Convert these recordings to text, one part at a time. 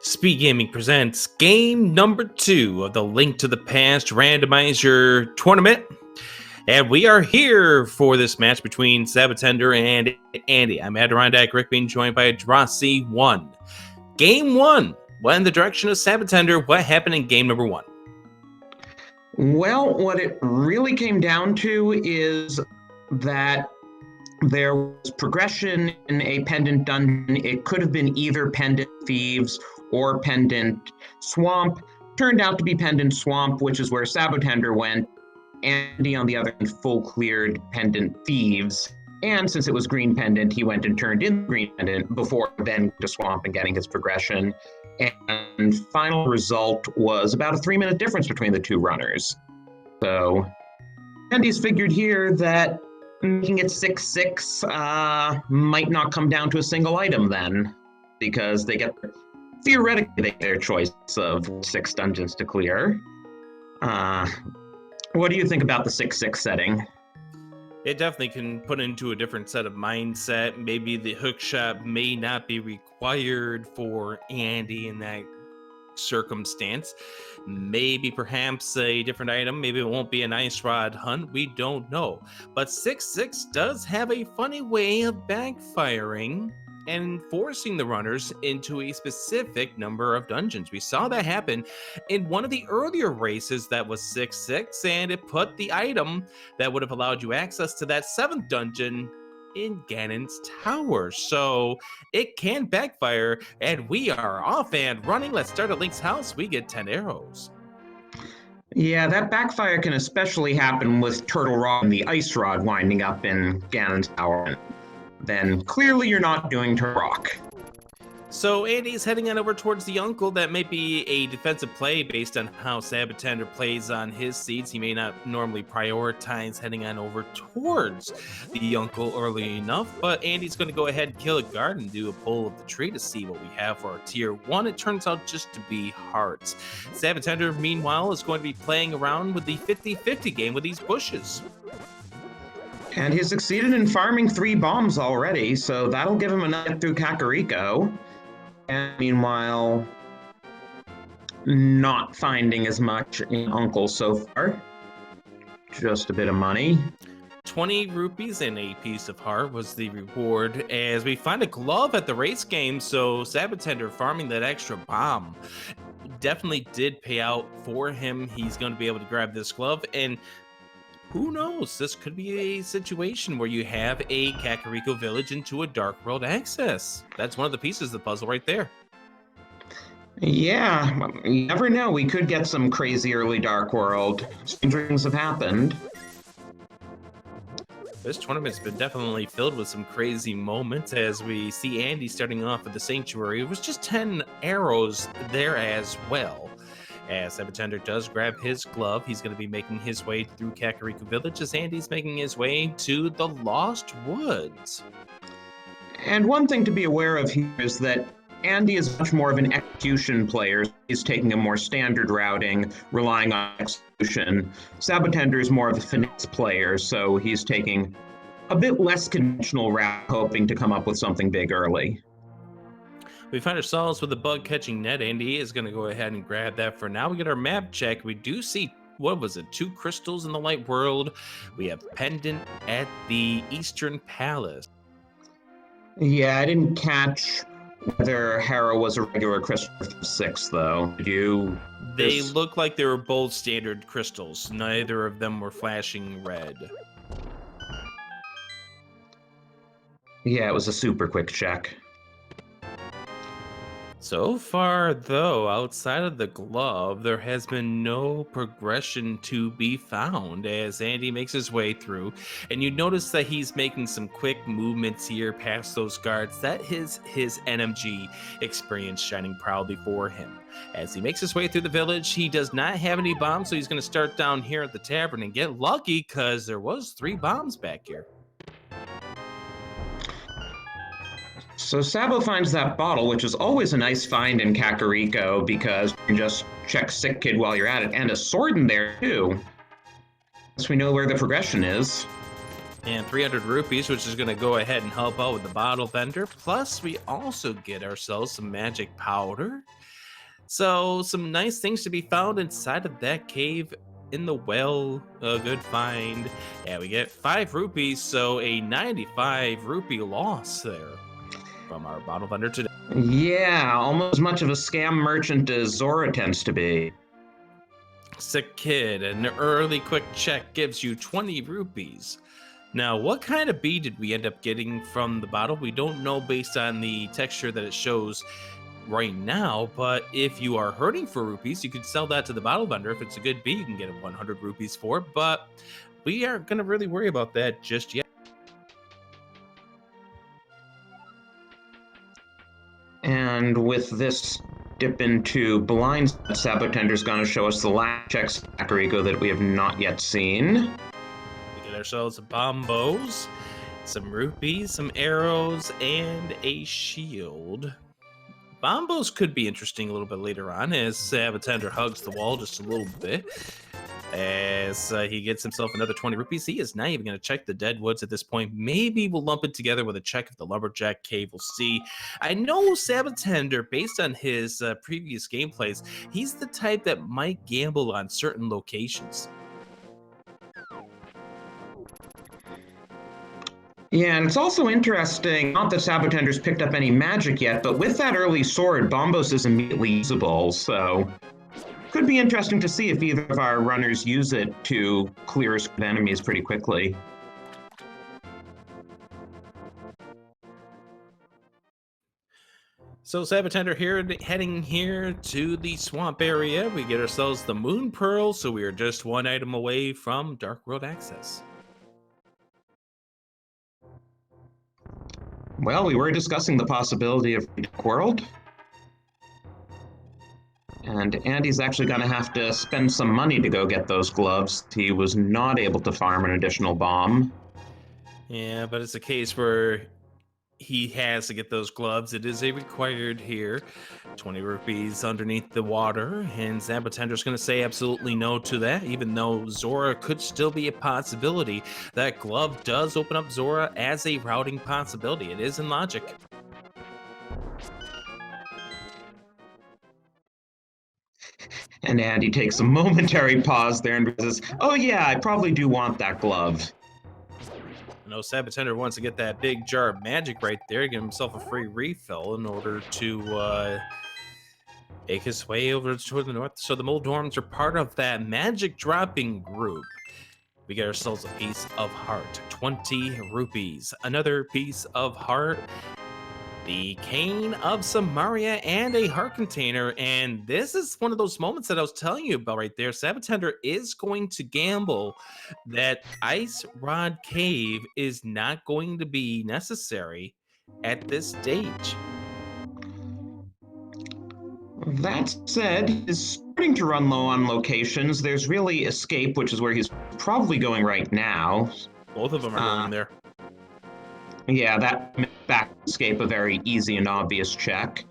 Speed Gaming presents game number 2 of the Link to the Past Randomizer tournament. And we are here for this match between sab0tender and Andy. I'm Adirondack Rick, being joined by Drossi 1. Game 1 went in the direction of sab0tender. What happened in game number 1? Well, what it really came down to is that there was progression in a pendant dungeon. It could have been either pendant Thieves or pendant Swamp. Turned out to be pendant Swamp, which is where sab0tender went. Andy, on the other hand, full cleared pendant Thieves. And since it was green pendant, he went and turned in green pendant before then to Swamp and getting his progression. And final result was about a 3-minute difference between the two runners. So Andy's figured here that making it 6-6 might not come down to a single item then, because theoretically they get their choice of 6 dungeons to clear. What do you think about the 6-6 setting? It definitely can put into a different set of mindset. Maybe the hook shot may not be required for Andy in that circumstance. Maybe perhaps a different item. Maybe it won't be an ice rod hunt. We don't know. But 6-6 does have a funny way of backfiring and forcing the runners into a specific number of dungeons. We saw that happen in one of the earlier races that was 6-6, and it put the item that would have allowed you access to that 7th dungeon in Ganon's Tower. So it can backfire, and we are off and running. Let's start at Link's house. We get 10 arrows. Yeah, that backfire can especially happen with Turtle Rod and the Ice Rod winding up in Ganon's Tower. Then clearly you're not doing to rock. So Andy's heading on over towards the uncle. That may be a defensive play based on how sab0tender plays on his seeds. He may not normally prioritize heading on over towards the uncle early enough, but Andy's going to go ahead and kill a guard and do a pull of the tree to see what we have for our tier 1. It turns out just to be hearts. sab0tender, meanwhile, is going to be playing around with the 50-50 game with these bushes. And he succeeded in farming 3 bombs already, so that'll give him a night through Kakariko. And meanwhile, not finding as much in Uncle so far. Just a bit of money. 20 rupees and a piece of heart was the reward, as we find a glove at the race game. So sab0tender farming that extra bomb definitely did pay out for him. He's going to be able to grab this glove, and who knows, this could be a situation where you have a Kakariko village into a Dark World access. That's one of the pieces of the puzzle right there. Yeah, you never know. We could get some crazy early Dark World. Strange things have happened. This tournament's been definitely filled with some crazy moments, as we see Andy starting off at the Sanctuary. It was just 10 arrows there as well. As sab0tender does grab his glove, he's going to be making his way through Kakariko Village as Andy's making his way to the Lost Woods. And one thing to be aware of here is that Andy is much more of an execution player. He's taking a more standard routing, relying on execution. sab0tender is more of a finesse player, so he's taking a bit less conventional route, hoping to come up with something big early. We find ourselves with a bug catching net. Andy is going to go ahead and grab that for now. We get our map check. We do see, what was it, 2 crystals in the light world. We have pendant at the Eastern Palace. Yeah, I didn't catch whether Hera was a regular crystal 6, though. Did you? They look like they were both standard crystals. Neither of them were flashing red. Yeah, it was a super quick check. So far, though, outside of the glove, there has been no progression to be found as Andy makes his way through. And you notice that he's making some quick movements here past those guards. That is his NMG experience shining proudly for him. As he makes his way through the village, he does not have any bombs, so he's going to start down here at the tavern and get lucky because there was 3 bombs back here. So Sabo finds that bottle, which is always a nice find in Kakariko because you can just check Sick Kid while you're at it, and a sword in there too. So we know where the progression is. And 300 rupees, which is going to go ahead and help out with the bottle vendor. Plus, we also get ourselves some magic powder. So, some nice things to be found inside of that cave in the well. A good find. Yeah, we get 5 rupees, so a 95 rupee loss there from our bottle vendor today. Yeah, almost as much of a scam merchant as Zora tends to be. Sick kid, an early quick check gives you 20 rupees. Now, what kind of bee did we end up getting from the bottle? We don't know based on the texture that it shows right now, but if you are hurting for rupees, you could sell that to the bottle vendor. If it's a good bee, you can get 100 rupees for it, but we aren't going to really worry about that just yet. And with this dip into blinds, sab0tender's going to show us the last check Sakuriko that we have not yet seen. We get ourselves some bombos, some rupees, some arrows, and a shield. Bombos could be interesting a little bit later on as sab0tender hugs the wall just a little bit. As he gets himself another 20 rupees. He is not even going to check the dead woods at this point. Maybe we'll lump it together with a check of the lumberjack cave. We'll see. I know sab0tender, based on his previous gameplays, he's the type that might gamble on certain locations. Yeah, and it's also interesting, not that sab0tender's picked up any magic yet, but with that early sword, Bombos is immediately usable, so could be interesting to see if either of our runners use it to clear us enemies pretty quickly. So sab0tender here, heading here to the swamp area. We get ourselves the moon pearl, so we are just one item away from Dark World access. Well, we were discussing the possibility of Dark World. And Andy's actually going to have to spend some money to go get those gloves. He was not able to farm an additional bomb. Yeah, but it's a case where he has to get those gloves. It is a required here. 20 rupees underneath the water, and sab0tender's going to say absolutely no to that, even though Zora could still be a possibility. That glove does open up Zora as a routing possibility. It is in logic. And Andy takes a momentary pause there and says, "Oh yeah, I probably do want that glove." I know sab0tender wants to get that big jar of magic right there, give himself a free refill in order to make his way over toward the north. So the Moldorms are part of that magic dropping group. We get ourselves a piece of heart, 20 rupees. Another piece of heart, the cane of Samaria, and a heart container. And this is one of those moments that I was telling you about right there. sab0tender is going to gamble that Ice Rod Cave is not going to be necessary at this stage. That said, he's starting to run low on locations. There's really Escape, which is where he's probably going right now. Both of them are going there. Yeah, that makes back Escape a very easy and obvious check.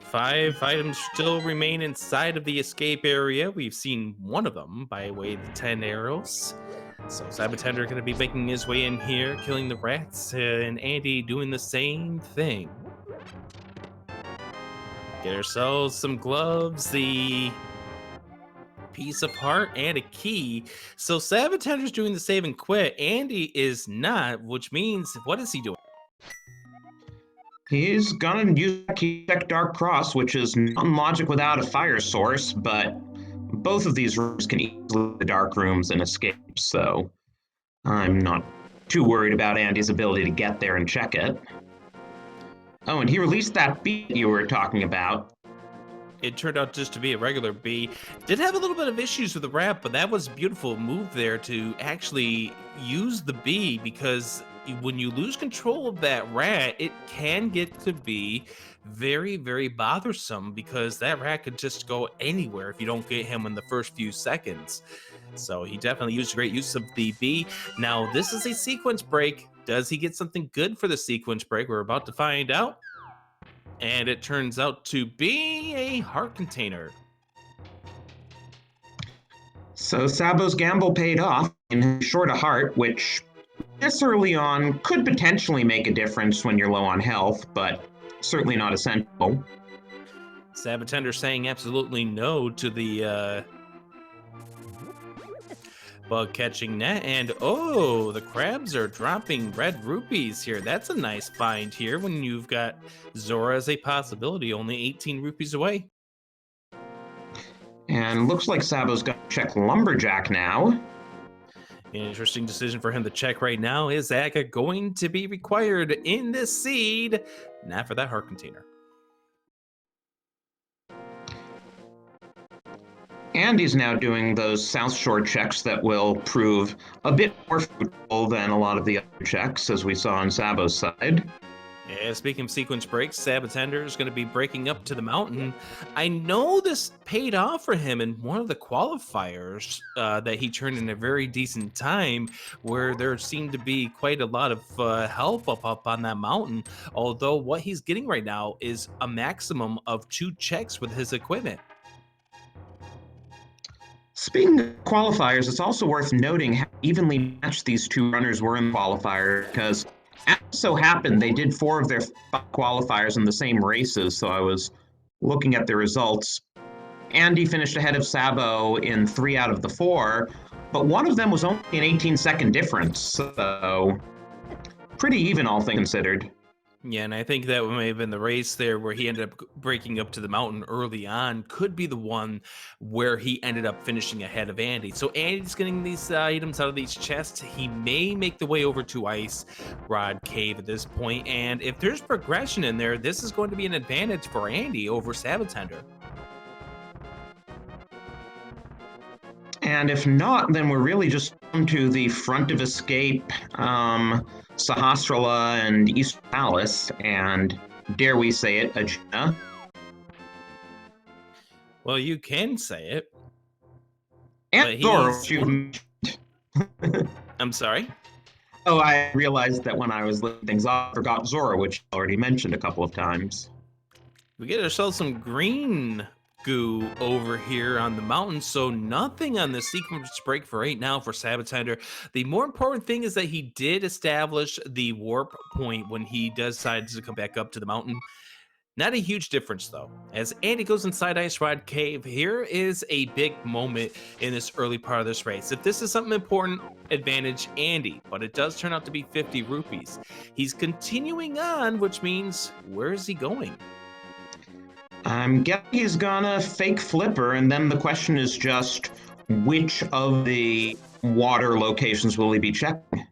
5 items still remain inside of the escape area. We've seen one of them by way of the 10 arrows. So sab0tender going to be making his way in here, killing the rats, and Andy doing the same thing. Get ourselves some gloves, the piece of heart, and a key. So sab0tender's doing the save and quit. Andy is not, which means, what is he doing? He's gonna use key check Dark Cross, which is non-logic without a fire source, but both of these rooms can easily be dark rooms and escape, so I'm not too worried about Andy's ability to get there and check it. Oh, and he released that beat you were talking about. It turned out just to be a regular bee. Did have a little bit of issues with the rat, but that was a beautiful move there to actually use the bee, because when you lose control of that rat, it can get to be very, very bothersome, because that rat could just go anywhere if you don't get him in the first few seconds. So he definitely used great use of the bee. Now, this is a sequence break. Does he get something good for the sequence break? We're about to find out. And it turns out to be a heart container. So Sabo's gamble paid off, and he's short a heart, which this early on could potentially make a difference when you're low on health, but certainly not essential. sab0tender saying absolutely no to the bug catching net. And oh, the crabs are dropping red rupees here. That's a nice find here when you've got Zora as a possibility, only 18 rupees away. And looks like Sabo's got to check Lumberjack now. Interesting decision for him to check right now. Is Aga going to be required in this seed? Not for that heart container. Andy's now doing those South Shore checks that will prove a bit more fruitful than a lot of the other checks, as we saw on Sabo's side. Yeah, speaking of sequence breaks, sab0tender is going to be breaking up to the mountain. I know this paid off for him in one of the qualifiers that he turned in a very decent time, where there seemed to be quite a lot of help up on that mountain. Although what he's getting right now is a maximum of 2 checks with his equipment. Speaking of qualifiers, it's also worth noting how evenly matched these two runners were in the qualifier, because as so happened, they did 4 of their 5 qualifiers in the same races, so I was looking at the results. Andy finished ahead of Sabo in 3 out of the 4, but one of them was only an 18-second difference, so pretty even, all things considered. Yeah, and I think that may have been the race there where he ended up breaking up to the mountain early on. Could be the one where he ended up finishing ahead of Andy. So Andy's getting these items out of these chests. He may make the way over to Ice Rod Cave at this point. And if there's progression in there, this is going to be an advantage for Andy over sab0tender. And if not, then we're really just down to the front of Escape, Sahasrara and East Palace, and dare we say it, Ajna. Well, you can say it. And Zora. I'm sorry? Oh, I realized that when I was looking things off, I forgot Zora, which I already mentioned a couple of times. We get ourselves some green goo over here on the mountain, so nothing on the sequence break for right now for sab0tender. The more important thing is that he did establish the warp point when he decided to come back up to the mountain. Not a huge difference though. As Andy goes inside Ice Rod Cave, here is a big moment in this early part of this race. If this is something important, advantage Andy, but it does turn out to be 50 rupees. He's continuing on, which means where is he going? I'm guessing he's gonna fake Flipper, and then the question is just which of the water locations will he be checking?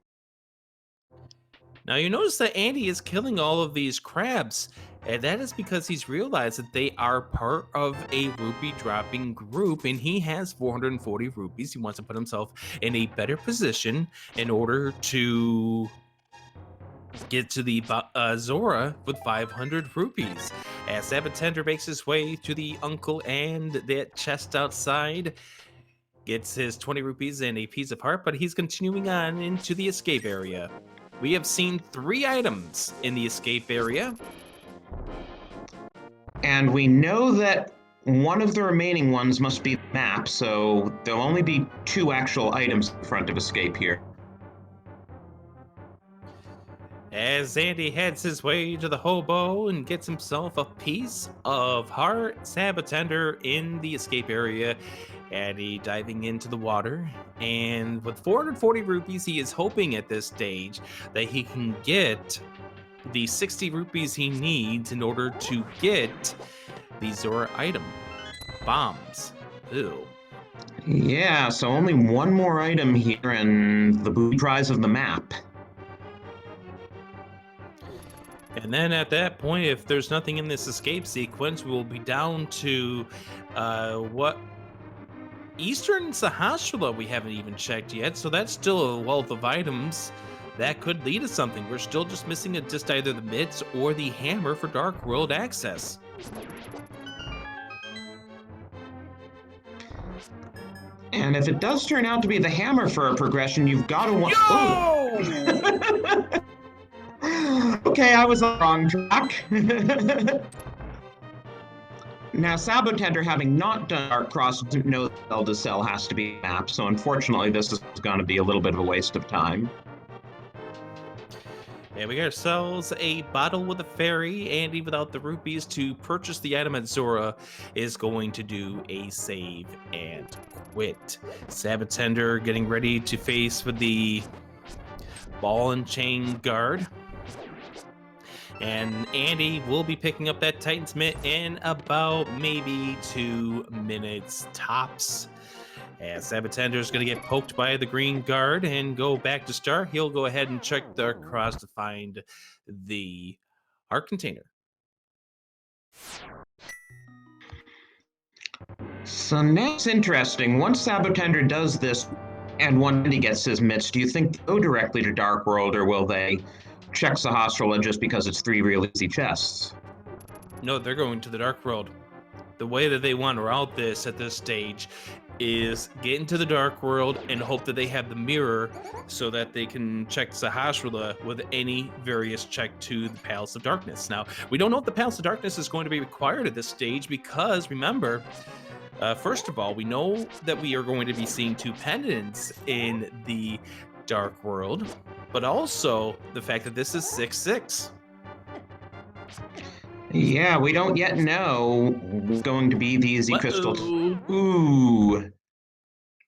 Now you notice that Andy is killing all of these crabs, and that is because he's realized that they are part of a rupee dropping group, and he has 440 rupees. He wants to put himself in a better position in order to get to the Zora with 500 rupees. As sab0tender makes his way to the uncle and that chest outside, gets his 20 rupees and a piece of heart, but he's continuing on into the escape area. We have seen 3 items in the escape area. And we know that one of the remaining ones must be the map, so there'll only be 2 actual items in front of Escape here. As Andy heads his way to the hobo and gets himself a piece of heart, sab0tender in the escape area. Andy diving into the water, and with 440 rupees, he is hoping at this stage that he can get the 60 rupees he needs in order to get the Zora item. Bombs. Ew. Yeah, so only 1 more item here and the booty prize of the map. And then at that point, if there's nothing in this escape sequence, we'll be down to what Eastern Sahasrara we haven't even checked yet. So that's still a wealth of items that could lead to something. We're still just missing just either the mitts or the hammer for Dark World access. And if it does turn out to be the hammer for a progression, you've got to want. Okay, I was on the wrong track. Now, sab0tender, having not done Dark Cross, knows Zelda Cell has to be a map, so unfortunately this is going to be a little bit of a waste of time. And we got ourselves a bottle with a fairy. Andy, without the rupees to purchase the item at Zora, is going to do a save and quit. sab0tender getting ready to face with the ball and chain guard. And Andy will be picking up that Titan's Mitt in about maybe 2 minutes tops. As sab0tender is going to get poked by the green guard and go back to start, he'll go ahead and check the cross to find the heart container. So now it's interesting. Once sab0tender does this, and when he gets his mitts, do you think they go directly to Dark World, or will they check Sahasrara just because it's 3 real easy chests? No, they're going to the Dark World. The way that they want to route this at this stage is get into the Dark World and hope that they have the mirror so that they can check Sahasrara with any various check to the Palace of Darkness. Now, we don't know if the Palace of Darkness is going to be required at this stage because, remember, first of all, we know that we are going to be seeing 2 pendants in the Dark World, but also the fact that this is 6/6. Yeah, we don't yet know what's going to be the easy crystal. Ooh.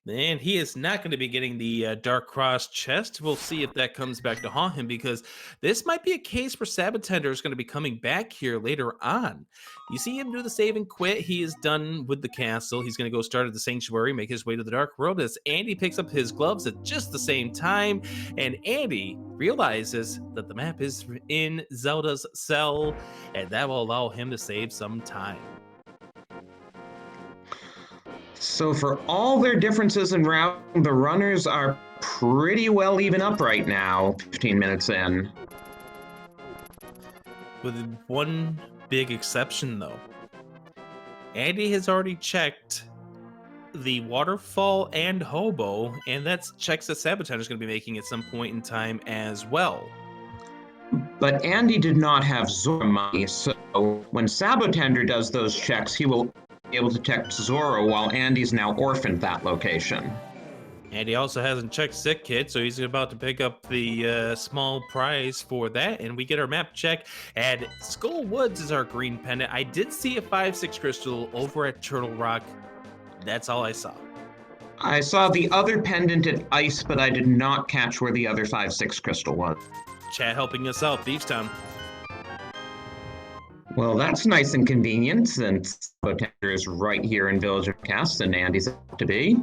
And he is not going to be getting the Dark Cross chest. We'll see if that comes back to haunt him, because this might be a case where sab0tender is going to be coming back here later on. You see him do the save and quit. He is done with the castle. He's going to go start at the sanctuary, make his way to the Dark World as Andy picks up his gloves at just the same time. And Andy realizes that the map is in Zelda's cell, and that will allow him to save some time. So for all their differences in route, the runners are pretty well even up right now, 15 minutes in. With one big exception, though. Andy has already checked the Waterfall and Hobo, and that's checks that sab0tender is going to be making at some point in time as well. But Andy did not have Zora money, so when sab0tender does those checks, he will be able to check Zora while Andy's now orphaned that location. And he also hasn't checked Sick Kid, so he's about to pick up the small prize for that. And we get our map check. And Skull Woods is our green pendant. I did see a 5/6 crystal over at Turtle Rock. That's all I saw. I saw the other pendant at Ice, but I did not catch where the other 5/6 crystal was. Chat helping us out, Thieves Town. Well, that's nice and convenient, since sab0tender is right here in Village of Cast, and Andy's up to be.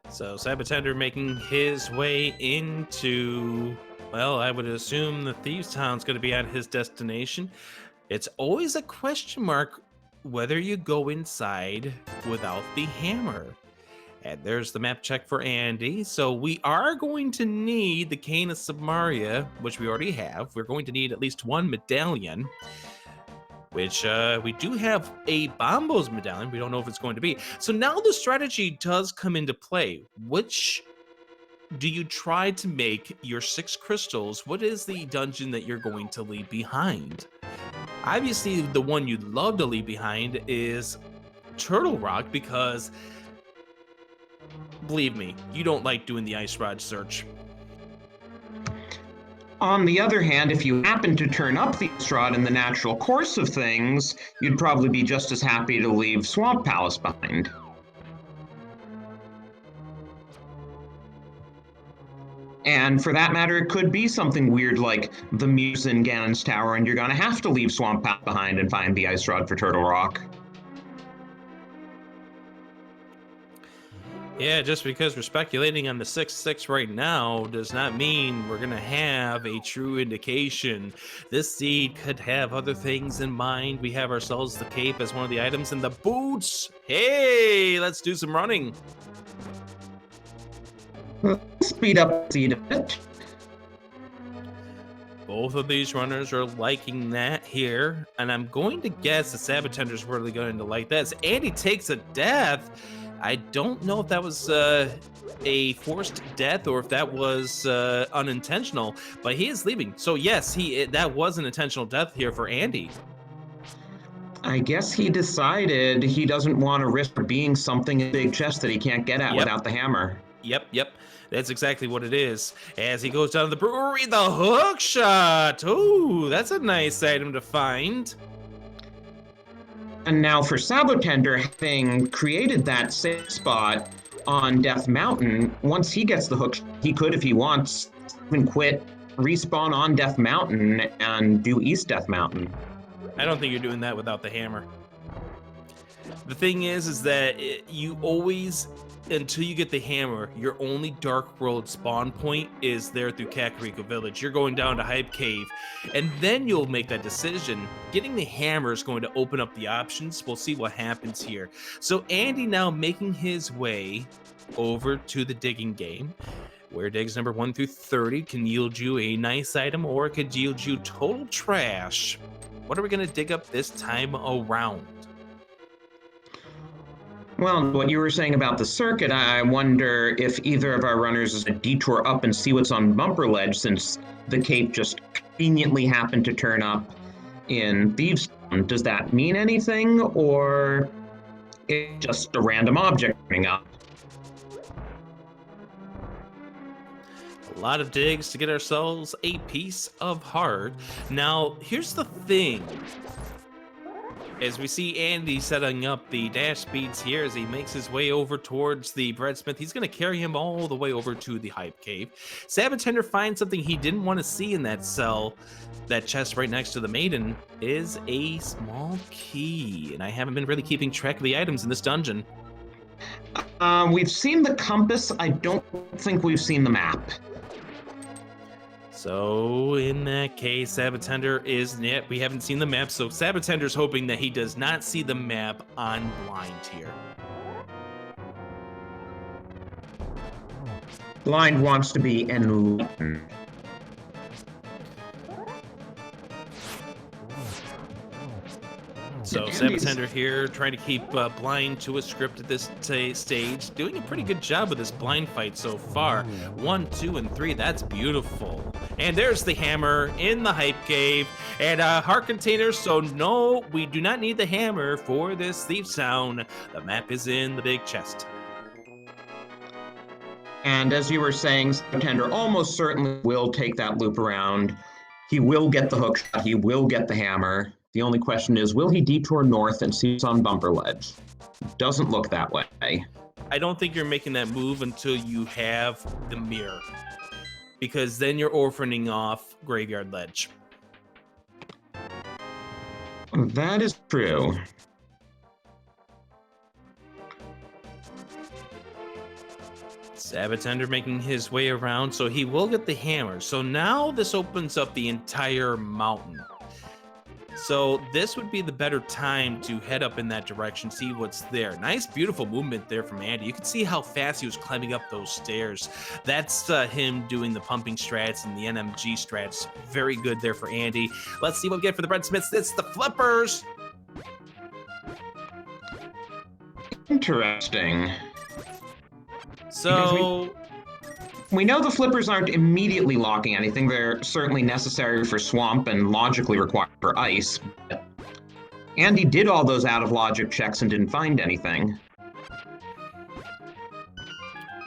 So sab0tender making his way into, well, I would assume the Thieves Town's going to be at his destination. It's always a question mark whether you go inside without the hammer. And there's the map check for Andy. So we are going to need the Cane of Samaria, which we already have. We're going to need at least 1 medallion, which we do have a Bombo's medallion. We don't know if it's going to be. So now the strategy does come into play. Which do you try to make your 6 crystals? What is the dungeon that you're going to leave behind? Obviously, the one you'd love to leave behind is Turtle Rock, because believe me, you don't like doing the Ice Rod search. On the other hand, if you happen to turn up the Ice Rod in the natural course of things, you'd probably be just as happy to leave Swamp Palace behind. And for that matter, it could be something weird like the Muse in Ganon's Tower, and you're going to have to leave Swamp Palace behind and find the Ice Rod for Turtle Rock. Yeah, just because we're speculating on the 6/6 right now does not mean we're going to have a true indication. This seed could have other things in mind. We have ourselves the cape as one of the items, and the boots. Hey, let's do some running. Speed up the seed a bit. Both of these runners are liking that here, and I'm going to guess the sab0tender's really going to like that. As Andy takes a death. I don't know if that was a forced death or if that was unintentional, but he is leaving. So yes, that was an intentional death here for Andy. I guess he decided he doesn't want to risk being something in a big chest that he can't get at without the hammer. Yep. That's exactly what it is. As he goes down to the brewery, the hook shot. Ooh, that's a nice item to find. And now for sab0tender, having created that safe spot on Death Mountain, once he gets the hook, he could, if he wants, even quit, respawn on Death Mountain and do East Death Mountain. I don't think you're doing that without the hammer. The thing is that you always, until you get the hammer, your only Dark World spawn point is there through Kakariko Village. You're going down to Hype Cave, and then you'll make that decision. Getting the hammer is going to open up the options. We'll see what happens here. So Andy now making his way over to the digging game, where digs number 1 through 30 can yield you a nice item, or it could yield you total trash. What are we going to dig up this time around? Well, what you were saying about the circuit, I wonder if either of our runners is a detour up and see what's on Bumper Ledge, since the cape just conveniently happened to turn up in Thieves. Does that mean anything, or it's just a random object turning up? A lot of digs to get ourselves a piece of heart. Now, here's the thing. As we see Andy setting up the dash speeds here as he makes his way over towards the breadsmith, he's going to carry him all the way over to the Hype Cave. sab0tender finds something he didn't want to see in that cell. That chest right next to the maiden is a small key, and I haven't been really keeping track of the items in this dungeon. We've seen the compass. I don't think we've seen the map. So in that case, sab0tender is net. We haven't seen the map, so sab0tender's hoping that he does not see the map on blind here. Blind wants to be enlightened. So sab0tender here trying to keep blind to a script at this stage, doing a pretty good job with this blind fight so far. 1, 2, and 3, that's beautiful. And there's the hammer in the Hype Cave and a heart container. So no, we do not need the hammer for this Thieves Town. The map is in the big chest. And as you were saying, sab0tender almost certainly will take that loop around. He will get the hook shot. He will get the hammer. The only question is, will he detour north and see what's on Bumper Ledge? Doesn't look that way. I don't think you're making that move until you have the Mire, because then you're orphaning off Graveyard Ledge. That is true. sab0tender making his way around, so he will get the hammer. So now this opens up the entire mountain. So this would be the better time to head up in that direction, see what's there. Nice, beautiful movement there from Andy. You can see how fast he was climbing up those stairs. That's him doing the pumping strats and the NMG strats. Very good there for Andy. Let's see what we get for the breadsmiths. It's the flippers. Interesting. So we know the flippers aren't immediately locking anything. They're certainly necessary for swamp and logically required for ice. But Andy did all those out-of-logic checks and didn't find anything.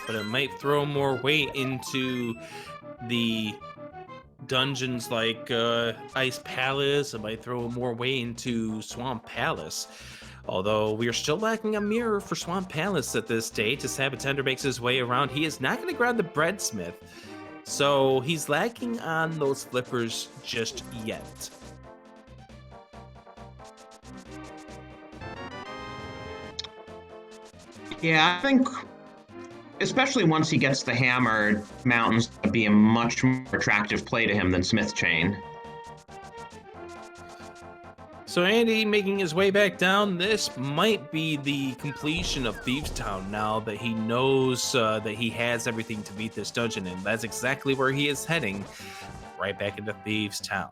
But it might throw more weight into the dungeons like Ice Palace. It might throw more weight into Swamp Palace. Although we are still lacking a mirror for Swamp Palace at this stage, as sab0tender makes his way around. He is not going to grab the breadsmith, so he's lacking on those flippers just yet. Yeah, I think, especially once he gets the hammer, Mountain's going to be a much more attractive play to him than Smith Chain. So Andy making his way back down. This might be the completion of Thieves Town now that he knows that he has everything to beat this dungeon, and that's exactly where he is heading, right back into Thieves Town.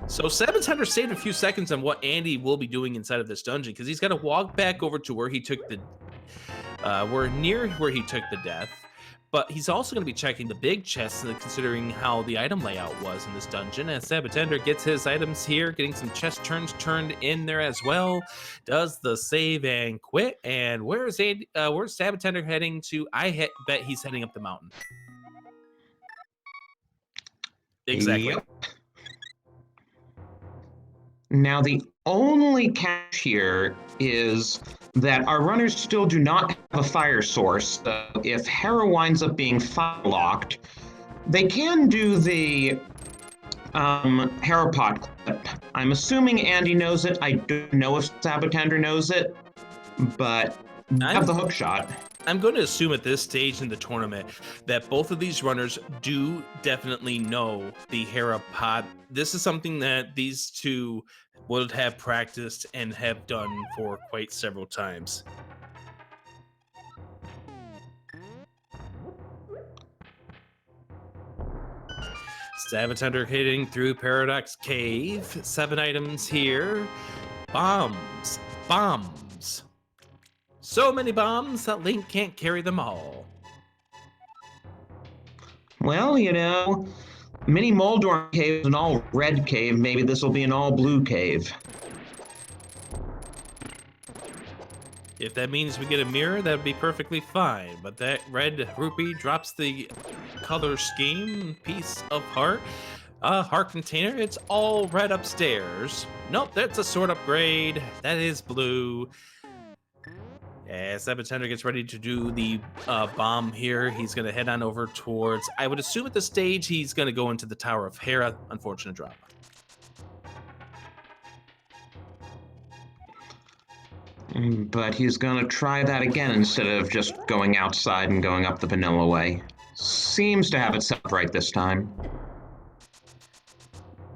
So sab0tender saved a few seconds on what Andy will be doing inside of this dungeon, because he's got to walk back over to where he took the, near where he took the death, but he's also going to be checking the big chests, considering how the item layout was in this dungeon. As sab0tender gets his items here, getting some chest turns turned in there as well. Does the save and quit. And where's sab0tender heading to? Bet he's heading up the mountain. Exactly. Yep. Now, the only catch here is that our runners still do not have a fire source. So if Hera winds up being fire locked, they can do the Hera pot clip. I'm assuming Andy knows it. I don't know if sab0tender knows it, but I have the hook shot. I'm going to assume at this stage in the tournament that both of these runners do definitely know the Hera pot. This is something that these two would have practiced and have done for quite several times. sab0tender hitting through Paradox Cave. 7 items here. Bombs. Bombs. So many bombs that Link can't carry them all. Well, you know, Mini Moldorm Cave is an all red cave. Maybe this will be an all blue cave. If that means we get a mirror, that would be perfectly fine. But that red rupee drops the color scheme, piece of heart. Heart container, it's all red upstairs. Nope, that's a sword upgrade. That is blue. As sab0tender gets ready to do the bomb here, he's going to head on over towards, I would assume at this stage, he's going to go into the Tower of Hera. Unfortunate drop. But he's going to try that again instead of just going outside and going up the vanilla way. Seems to have it set up right this time.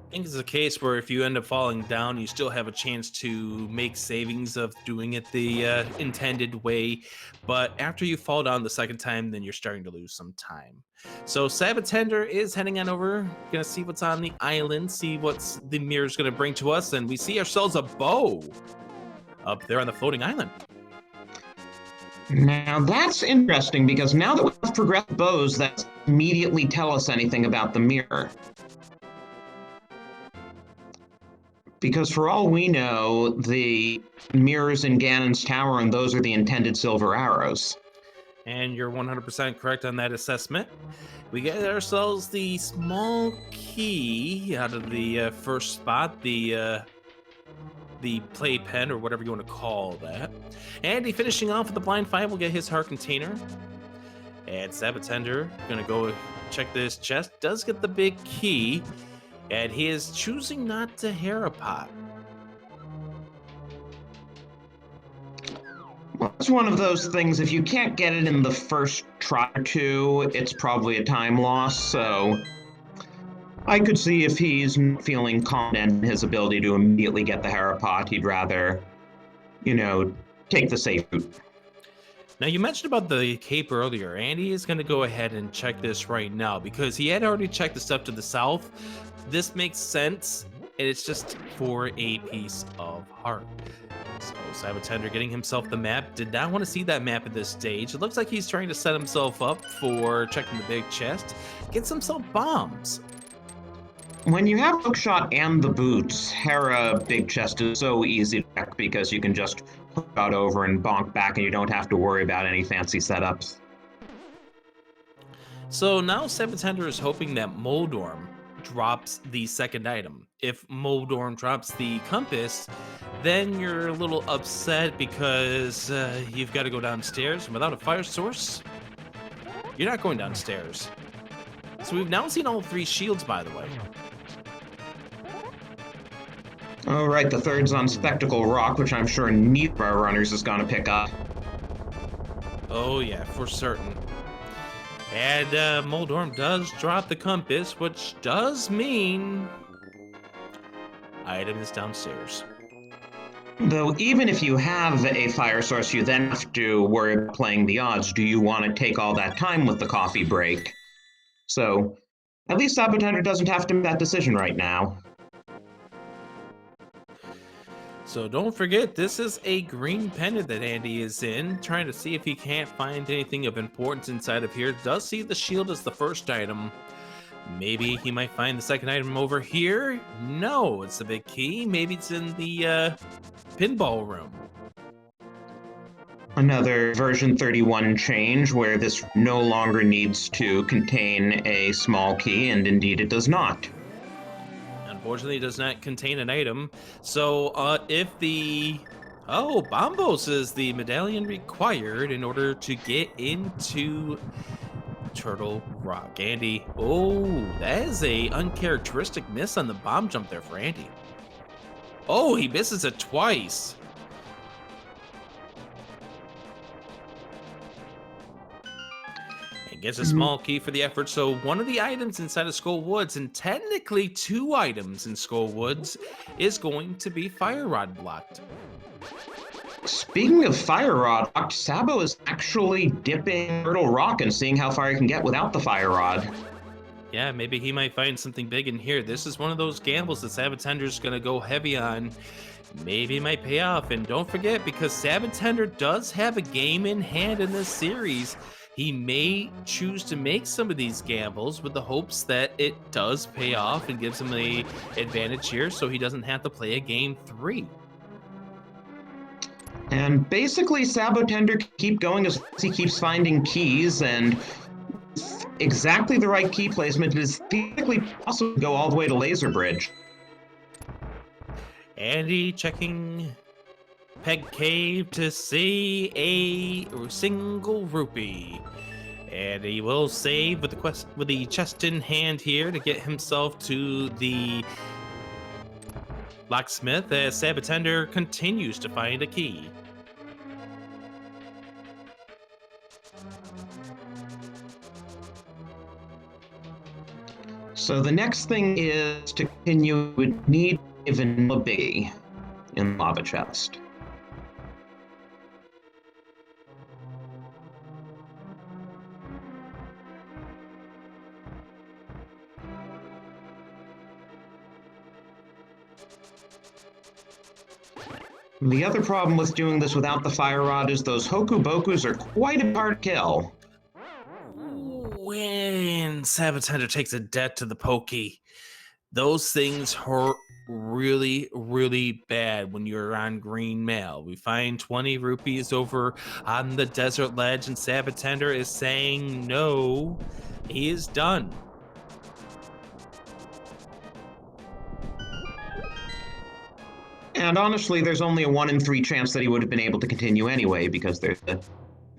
I think it's a case where if you end up falling down, you still have a chance to make savings of doing it the intended way. But after you fall down the second time, then you're starting to lose some time. So sab0tender is heading on over, gonna see what's on the island, see what's the mirror's gonna bring to us, and we see ourselves a bow up there on the floating island. Now that's interesting because now that we've progressed bows, that immediately tell us anything about the mirror. Because for all we know, the mirrors in Ganon's Tower, and those are the intended silver arrows. And you're 100% correct on that assessment. We get ourselves the small key out of the first spot, the playpen, or whatever you want to call that. Andy finishing off with the blind fight will get his heart container. And sab0tender gonna go check this chest. Does get the big key. And he is choosing not to Hera pot. Well, it's one of those things, if you can't get it in the first try or two, it's probably a time loss, so I could see if he's feeling confident in his ability to immediately get the Hera pot, he'd rather, you know, take the safe route. Now, you mentioned about the cape earlier. Andy is going to go ahead and check this right now because he had already checked the stuff to the south. This makes sense, and it's just for a piece of heart. So sab0tender getting himself the map. Did not want to see that map at this stage. It looks like he's trying to set himself up for checking the big chest. Gets himself bombs. When you have hookshot and the boots, Hera big chest is so easy to check because you can just hook out over and bonk back and you don't have to worry about any fancy setups. So now sab0tender is hoping that Moldorm drops the second item. If Moldorm drops the compass, then you're a little upset because you've got to go downstairs, and without a fire source, you're not going downstairs. So we've now seen all 3 shields, by the way. All right, the third's on Spectacle Rock, which I'm sure neither of our runners is going to pick up. Oh yeah, for certain. And Moldorm does drop the compass, which does mean item is downstairs. Though even if you have a fire source, you then have to worry about playing the odds. Do you want to take all that time with the coffee break? So at least sab0tender doesn't have to make that decision right now. So don't forget, this is a green pendant that Andy is in, trying to see if he can't find anything of importance inside of here. Does see the shield as the first item. Maybe he might find the second item over here. No, it's the big key. Maybe it's in the pinball room. Another version 31 change where this no longer needs to contain a small key, and indeed it does not. Unfortunately, it does not contain an item. So if the... Oh, Bombos is the medallion required in order to get into Turtle Rock. Andy, oh, that is a uncharacteristic miss on the bomb jump there for Andy. Oh, he misses it twice. And gets a small key for the effort. So one of the items inside of Skull Woods, and technically 2 items in Skull Woods, is going to be Fire Rod blocked. Speaking of Fire Rod, Sabo is actually dipping Turtle Rock and seeing how far he can get without the Fire Rod. Yeah, maybe he might find something big in here. This is one of those gambles that sab0tender's going to go heavy on. Maybe it might pay off. And don't forget, because sab0tender does have a game in hand in this series, he may choose to make some of these gambles with the hopes that it does pay off and gives him the advantage here so he doesn't have to play a game 3. And basically, sab0tender can keep going as he keeps finding keys, and exactly the right key placement is theoretically possible to go all the way to Laser Bridge. Andy checking Peg Cave to see a single rupee. And he will save with the chest in hand here to get himself to the locksmith as sab0tender continues to find a key. So the next thing is to continue with need a vanilla biggie in lava chest. The other problem with doing this without the Fire Rod is those Hoku Bokus are quite a hard kill. When sab0tender takes a debt to the pokey, those things hurt really, really bad when you're on green mail. We find 20 rupees over on the desert ledge, and sab0tender is saying no, he is done. And honestly, there's only a 1 in 3 chance that he would have been able to continue anyway, because there's a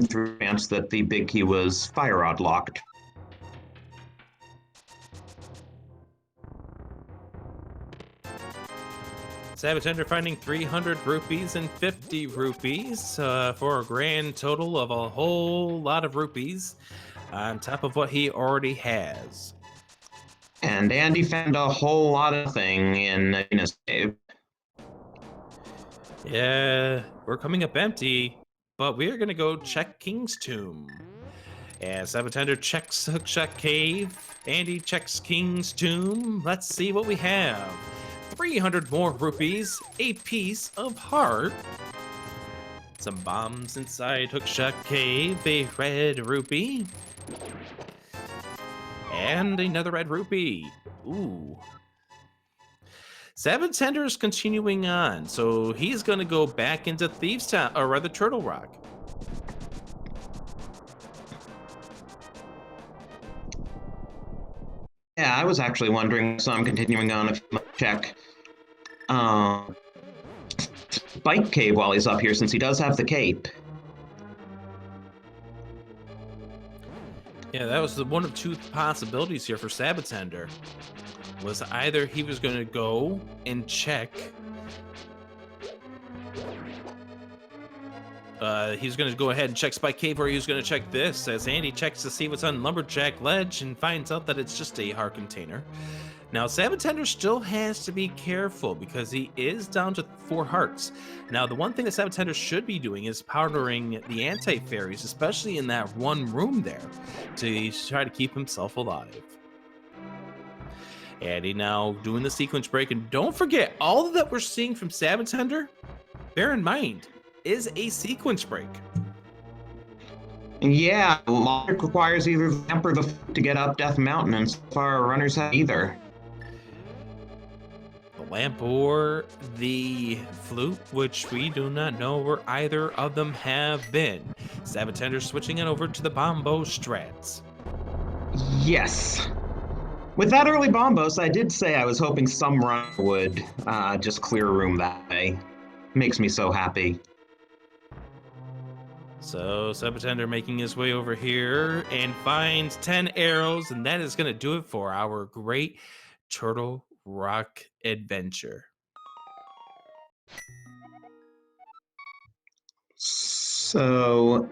3 chance that the big key was Fire Rod locked. sab0tender finding 300 rupees and 50 rupees for a grand total of a whole lot of rupees on top of what he already has. And Andy found a whole lot of thing in his cave. Yeah, we're coming up empty, but we are going to go check King's Tomb. As sab0tender checks Hookshot Cave, Andy checks King's Tomb. Let's see what we have. 300 more rupees, a piece of heart, some bombs inside Hookshot Cave, a red rupee, and another red rupee. Ooh. sab0tender is continuing on, so he's going to go back into Thieves Town, or rather Turtle Rock. Yeah, I was actually wondering, so I'm continuing on if you might check Spike Cave while he's up here, since he does have the cape. Yeah, that was one of 2 possibilities here for sab0tender. Was either he was going to go and check. He's going to go ahead and check Spike Cave, or he was going to check this, as Andy checks to see what's on Lumberjack Ledge and finds out that it's just a heart container. Now, sab0tender still has to be careful because he is down to 4 hearts. Now, the one thing that sab0tender should be doing is powdering the anti-fairies, especially in that one room there, to try to keep himself alive. Andy now doing the sequence break, and don't forget, all that we're seeing from sab0tender bear in mind, is a sequence break. Yeah, logic requires either the lamp or the flute to get up Death Mountain, and so far our runners have either. The lamp or the flute, which we do not know where either of them have been. sab0tender switching it over to the Bombo strats. Yes. With that early Bombos, I did say I was hoping some run would just clear a room that way. Makes me so happy. So sab0tender making his way over here and finds 10 arrows, and that is going to do it for our great Turtle Rock adventure. So,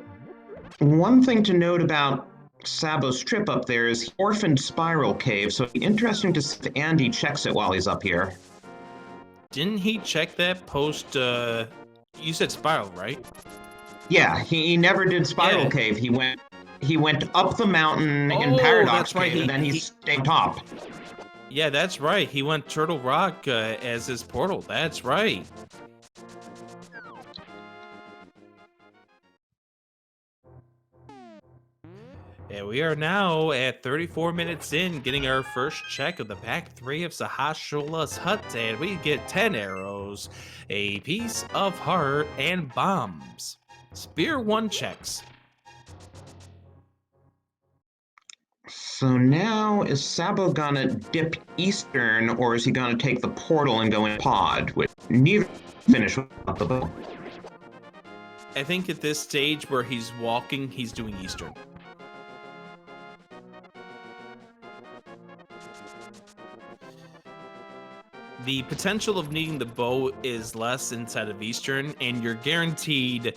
one thing to note about Sabo's trip up there is he orphaned Spiral Cave, so it'd be interesting to see if Andy checks it while he's up here. Didn't he check that post? You said Spiral, right? Yeah, he never did Spiral Yeah. Cave. He went up the mountain in Oh, Paradox that's right, Cave, and then he stayed top. Yeah, that's right. He went Turtle Rock as his portal. That's right. And we are now at 34 minutes in, getting our first check of the pack 3 of Sahashula's hut, and we get 10 arrows, a piece of heart, and bombs. Spear 1 checks. So now, is Sabo gonna dip eastern, or is he gonna take the portal and go in pod? Which neither finish without the bow. I think at this stage where he's walking, he's doing Eastern. The potential of needing the bow is less inside of Eastern, and you're guaranteed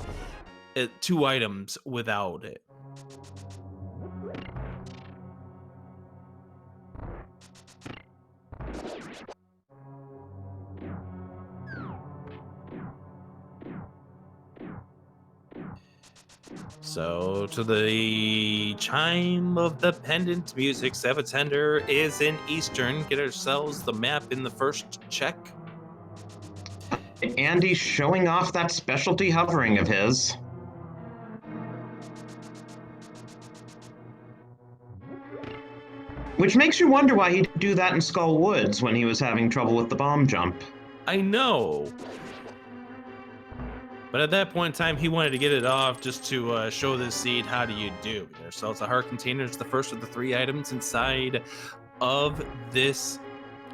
2 items without it. So, to the chime of the pendant music, sab0tender is in Eastern. Get ourselves the map in the first check. Andy's showing off that specialty hovering of his. Which makes you wonder why he didn't do that in Skull Woods when he was having trouble with the bomb jump. I know. But at that point in time, he wanted to get it off just to show this seed, how do you do? So it's a heart container. It's the first of the 3 items inside of this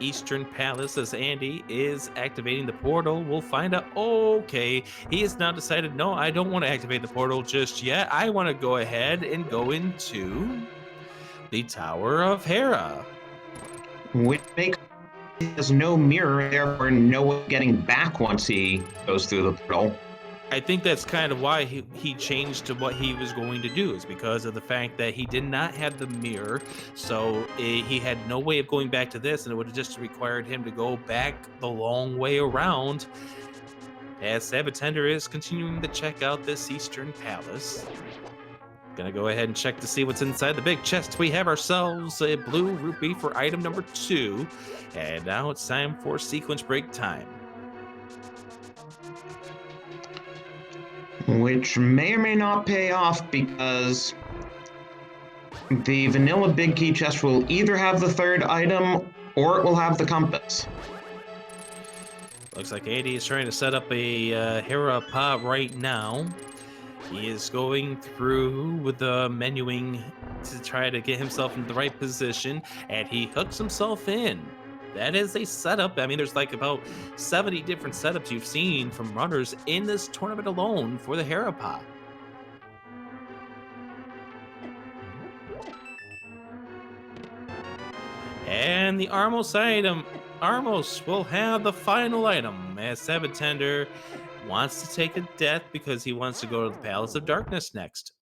Eastern Palace. As Andy is activating the portal, we'll find out, okay, he has now decided, no, I don't want to activate the portal just yet. I want to go ahead and go into the Tower of Hera. Which makes there's no mirror, therefore no way getting back once he goes through the portal. I think that's kind of why he changed to what he was going to do, is because of the fact that he did not have the mirror, so he had no way of going back to this, and it would have just required him to go back the long way around. As sab0tender is continuing to check out this Eastern Palace. Gonna go ahead and check to see what's inside the big chest. We have ourselves a blue rupee for item number 2, and now it's time for sequence break time. Which may or may not pay off because the vanilla big key chest will either have the 3rd item or it will have the compass. Looks like Andy is trying to set up a Hera pod right now. He is going through with the menuing to try to get himself in the right position, and he hooks himself in. That is a setup. I mean, there's like about 70 different setups you've seen from runners in this tournament alone for the Hera pod. And the Armos item, Armos will have the final item, as sab0tender wants to take a death because he wants to go to the Palace of Darkness next.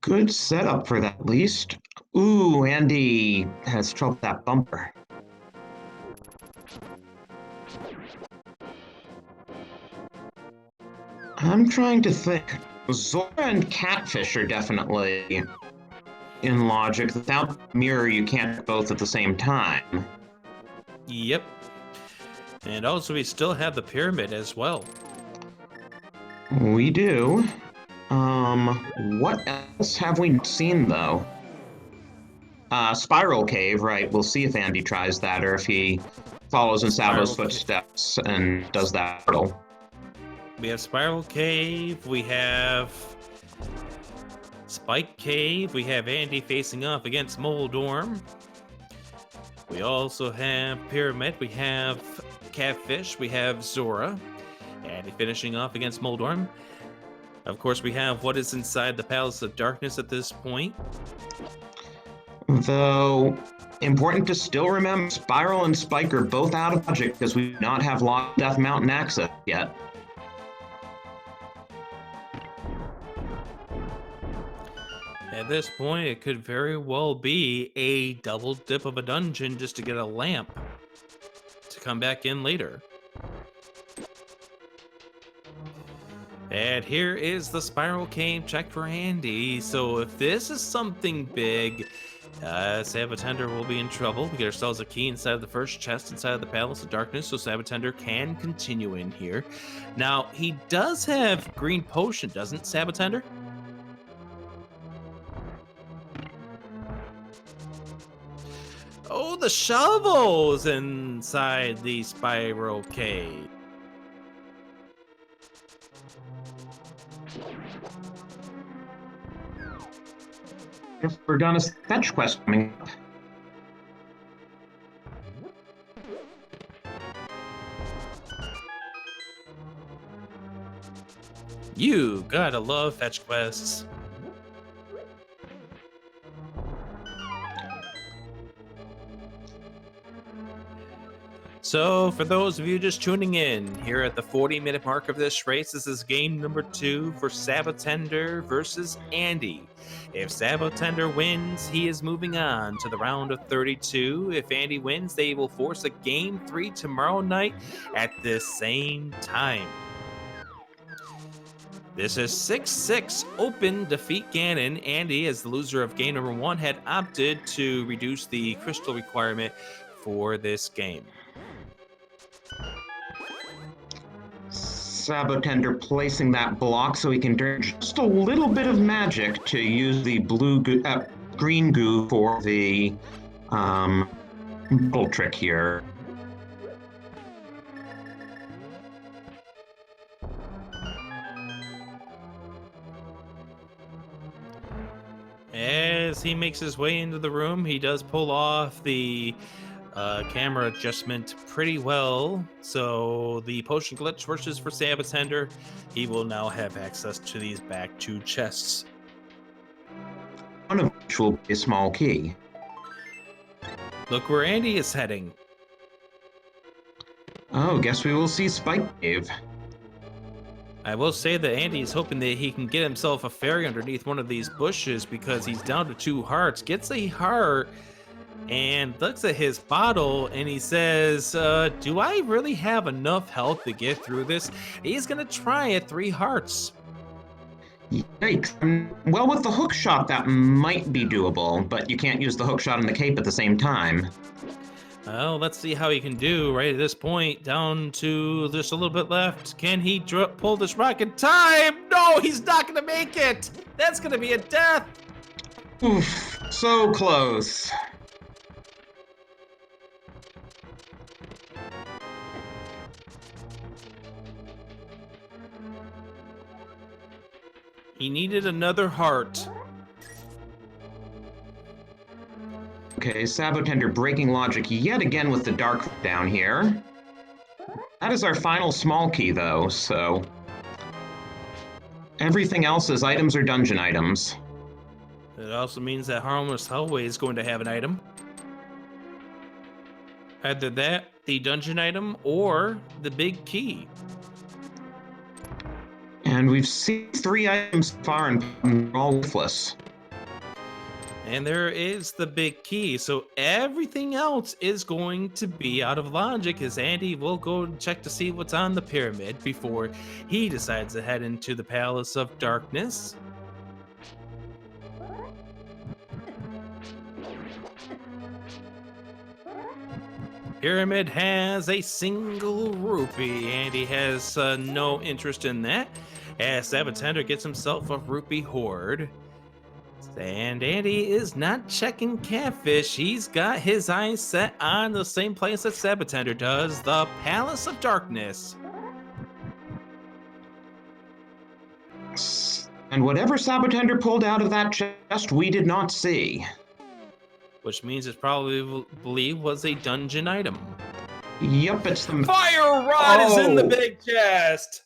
Good setup for that, at least. Ooh, Andy has trouble with that bumper. I'm trying to think. Zora and Catfish are definitely in logic. Without the mirror, you can't both at the same time. Yep. And also, we still have the pyramid as well. We do. What else have we seen, though? Spiral Cave, right? We'll see if Andy tries that or if he follows in Sabo's Spiral Cave. footsteps and does that portal. We have Spiral Cave, we have Spike Cave, we have Andy facing off against Moldorm. We also have Pyramid, we have Catfish, we have Zora. Andy finishing off against Moldorm. Of course, we have what is inside the Palace of Darkness at this point. Though, important to still remember, Spiral and Spike are both out of logic because we do not have Lost Death Mountain access yet. At this point, it could very well be a double dip of a dungeon just to get a lamp to come back in later. And here is the Spiral Cave check for Andy. So if this is something big, sab0tender will be in trouble. We get ourselves a key inside of the first chest inside of the Palace of Darkness, so sab0tender can continue in here. Now, he does have green potion, doesn't sab0tender? Oh, the shovels inside the Spiral Cave. If we're gonna fetch quest coming up. You gotta love fetch quests. So, for those of you just tuning in, here at the 40-minute mark of this race, this is game number 2 for sab0tender versus Andy. If sab0tender wins, he is moving on to the round of 32. If Andy wins, they will force a game 3 tomorrow night at the same time. This is 6-6 open defeat Ganon. Andy, as the loser of game number 1, had opted to reduce the crystal requirement for this game. sab0tender placing that block so he can turn just a little bit of magic to use the green goo for the bubble trick here. As he makes his way into the room, he does pull off the camera adjustment pretty well. So the potion glitch versus for sab0tender, he will now have access to these back 2 chests. One of which will be a small key. Look where Andy is heading. Oh, guess we will see Spike Cave. I will say that Andy is hoping that he can get himself a fairy underneath one of these bushes because he's down to 2 hearts. Gets a heart and looks at his bottle and he says, do I really have enough health to get through this? He's gonna try at 3 hearts. Yikes. Well, with the hook shot, that might be doable, but you can't use the hook shot and the cape at the same time. Well, let's see how he can do right at this point. Down to just a little bit left. Can he pull this rock in time? No, he's not gonna make it. That's gonna be a death. Oof, so close. He needed another heart. Okay, sab0tender breaking logic yet again with the dark down here. That is our final small key, though, so... everything else is items or dungeon items. It also means that Harmless Hallway is going to have an item. Either that, the dungeon item, or the big key. And we've seen 3 items so far and they're all worthless. And there is the big key, so everything else is going to be out of logic as Andy will go check to see what's on the pyramid before he decides to head into the Palace of Darkness. Pyramid has a single rupee, and he has no interest in that, as sab0tender gets himself a rupee hoard. And Andy is not checking Catfish. He's got his eyes set on the same place that sab0tender does, the Palace of Darkness. And whatever sab0tender pulled out of that chest, we did not see. Which means it probably was a dungeon item. Yep, it's the fire rod is in the big chest.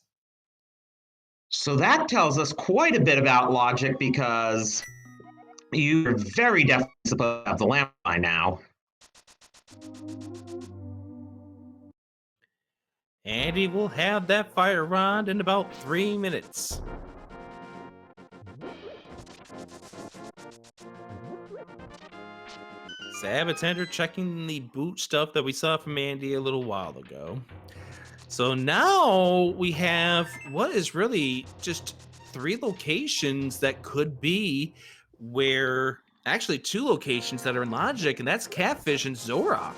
So that tells us quite a bit about logic, because you're very definitely supposed to have the lamp by now. Andy will have that fire rod in about 3 minutes. sab0tender checking the boot stuff that we saw from Andy a little while ago. So now we have what is really just 3 locations that could be where, actually 2 locations that are in logic, and that's Catfish and Zora,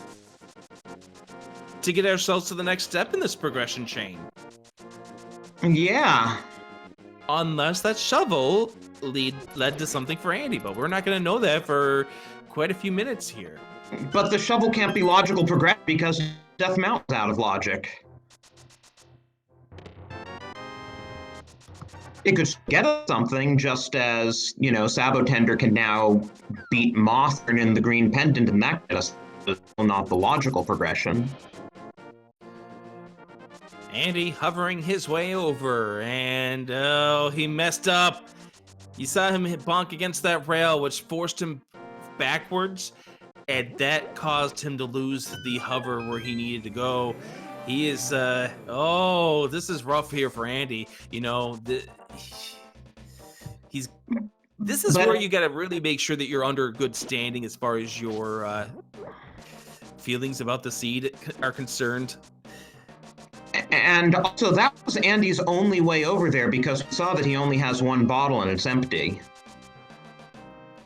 to get ourselves to the next step in this progression chain. Yeah. Unless that shovel led to something for Andy, but we're not going to know that for quite a few minutes here. But the shovel can't be logical progression because Death Mountain's out of logic. It could get us something, just as, you know, sab0tender can now beat Mothern in the green pendant, and that gets us not the logical progression. Andy hovering his way over, and he messed up. You saw him hit bonk against that rail, which forced him backwards, and that caused him to lose the hover where he needed to go. He is, this is rough here for Andy. You know, this is where you got to really make sure that you're under good standing as far as your feelings about the seed are concerned. And also, that was Andy's only way over there, because we saw that he only has 1 bottle and it's empty.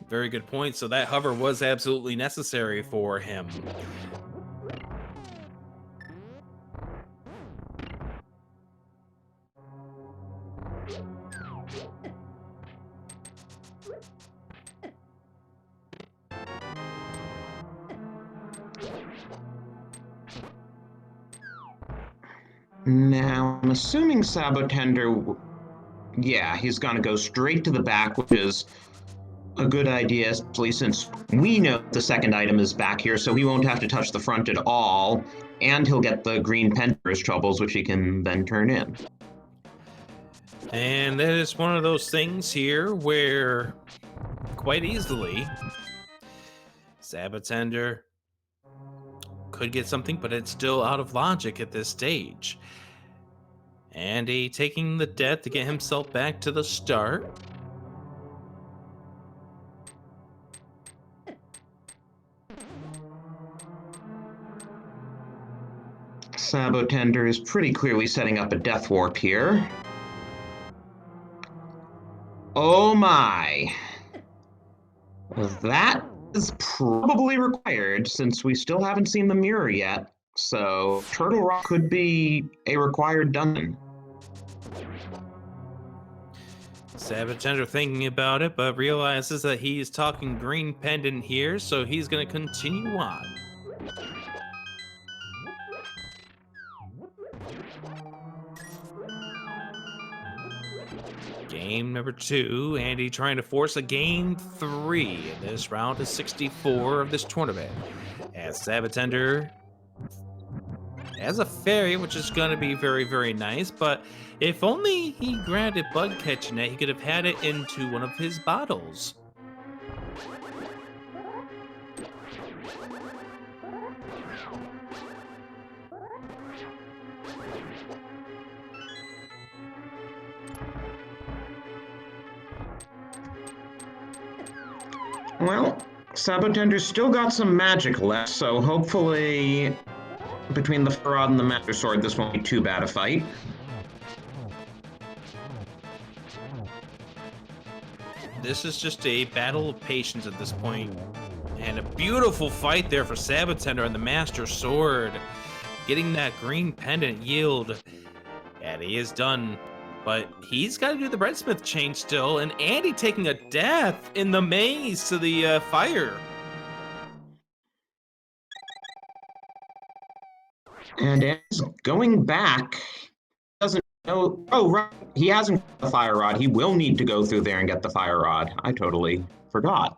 Very good point. So that hover was absolutely necessary for him. Now, I'm assuming sab0tender, yeah, he's gonna go straight to the back, which is a good idea, especially since we know the second item is back here, so he won't have to touch the front at all, and he'll get the green pendant for his troubles, which he can then turn in. And that is one of those things here where, quite easily, sab0tender could get something, but it's still out of logic at this stage. Andy taking the death to get himself back to the start. sab0tender is pretty clearly setting up a death warp here. Oh my. That is probably required, since we still haven't seen the Mire yet. So Turtle Rock could be a required dungeon. sab0tender thinking about it, but realizes that he's talking green pendant here, so he's going to continue on. Game number 2, Andy trying to force a game 3. This round is 64 of this tournament. As sab0tender has a fairy, which is going to be very, very nice, but if only he grabbed a bug catch net, he could have had it into one of his bottles. Well, sab0tender's still got some magic left, so hopefully between the Farad and the Master Sword, this won't be too bad a fight. This is just a battle of patience at this point. And a beautiful fight there for sab0tender on the Master Sword. Getting that green pendant yield. And he is done. But he's got to do the breadsmith chain still. And Andy taking a death in the maze to the fire. And as going back, doesn't know. Oh, right. He hasn't got the fire rod. He will need to go through there and get the fire rod. I totally forgot.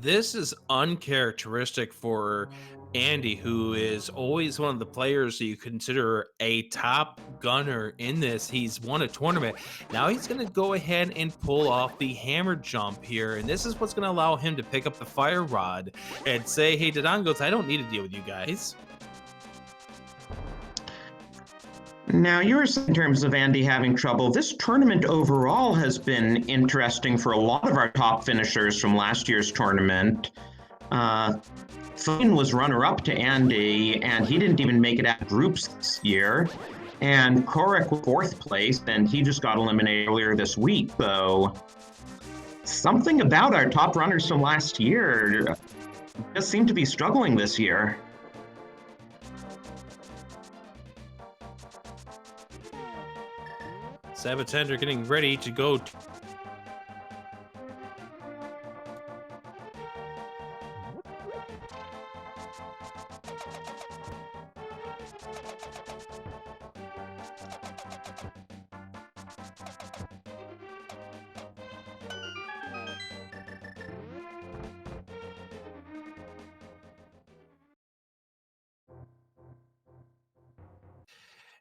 This is uncharacteristic for Andy, who is always one of the players that you consider a top gunner in this. He's won a tournament. Now he's going to go ahead and pull off the hammer jump here. And this is what's going to allow him to pick up the fire rod and say, hey, Dodongos, I don't need to deal with you guys. Now, you were saying in terms of Andy having trouble. This tournament overall has been interesting for a lot of our top finishers from last year's tournament. Fane was runner-up to Andy, and he didn't even make it out of groups this year. And Korek was fourth place, and he just got eliminated earlier this week. So something about our top runners from last year just seem to be struggling this year. sab0tender getting ready to go.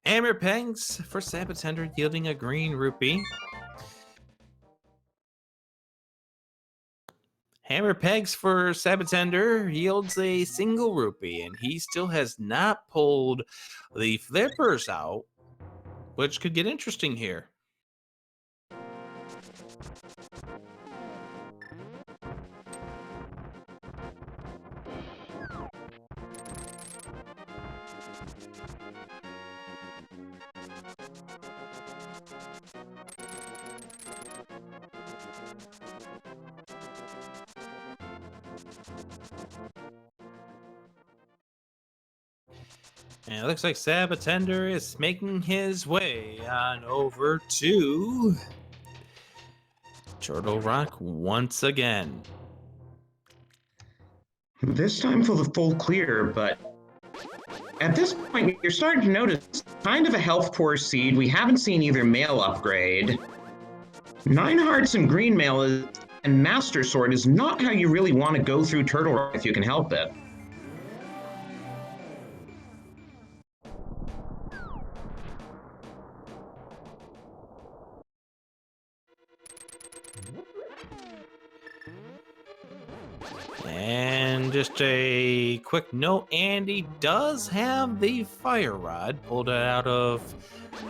Hammer pegs for sab0tender, yielding a green rupee. Hammer pegs for sab0tender yields a single rupee, and he still has not pulled the flippers out, which could get interesting here. And it looks like sab0tender is making his way on over to Turtle Rock once again. This time for the full clear, but at this point, you're starting to notice kind of a health poor seed. We haven't seen either mail upgrade. 9 hearts and green mail and Master Sword is not how you really want to go through Turtle Rock if you can help it. And just a quick note, Andy does have the fire rod pulled out of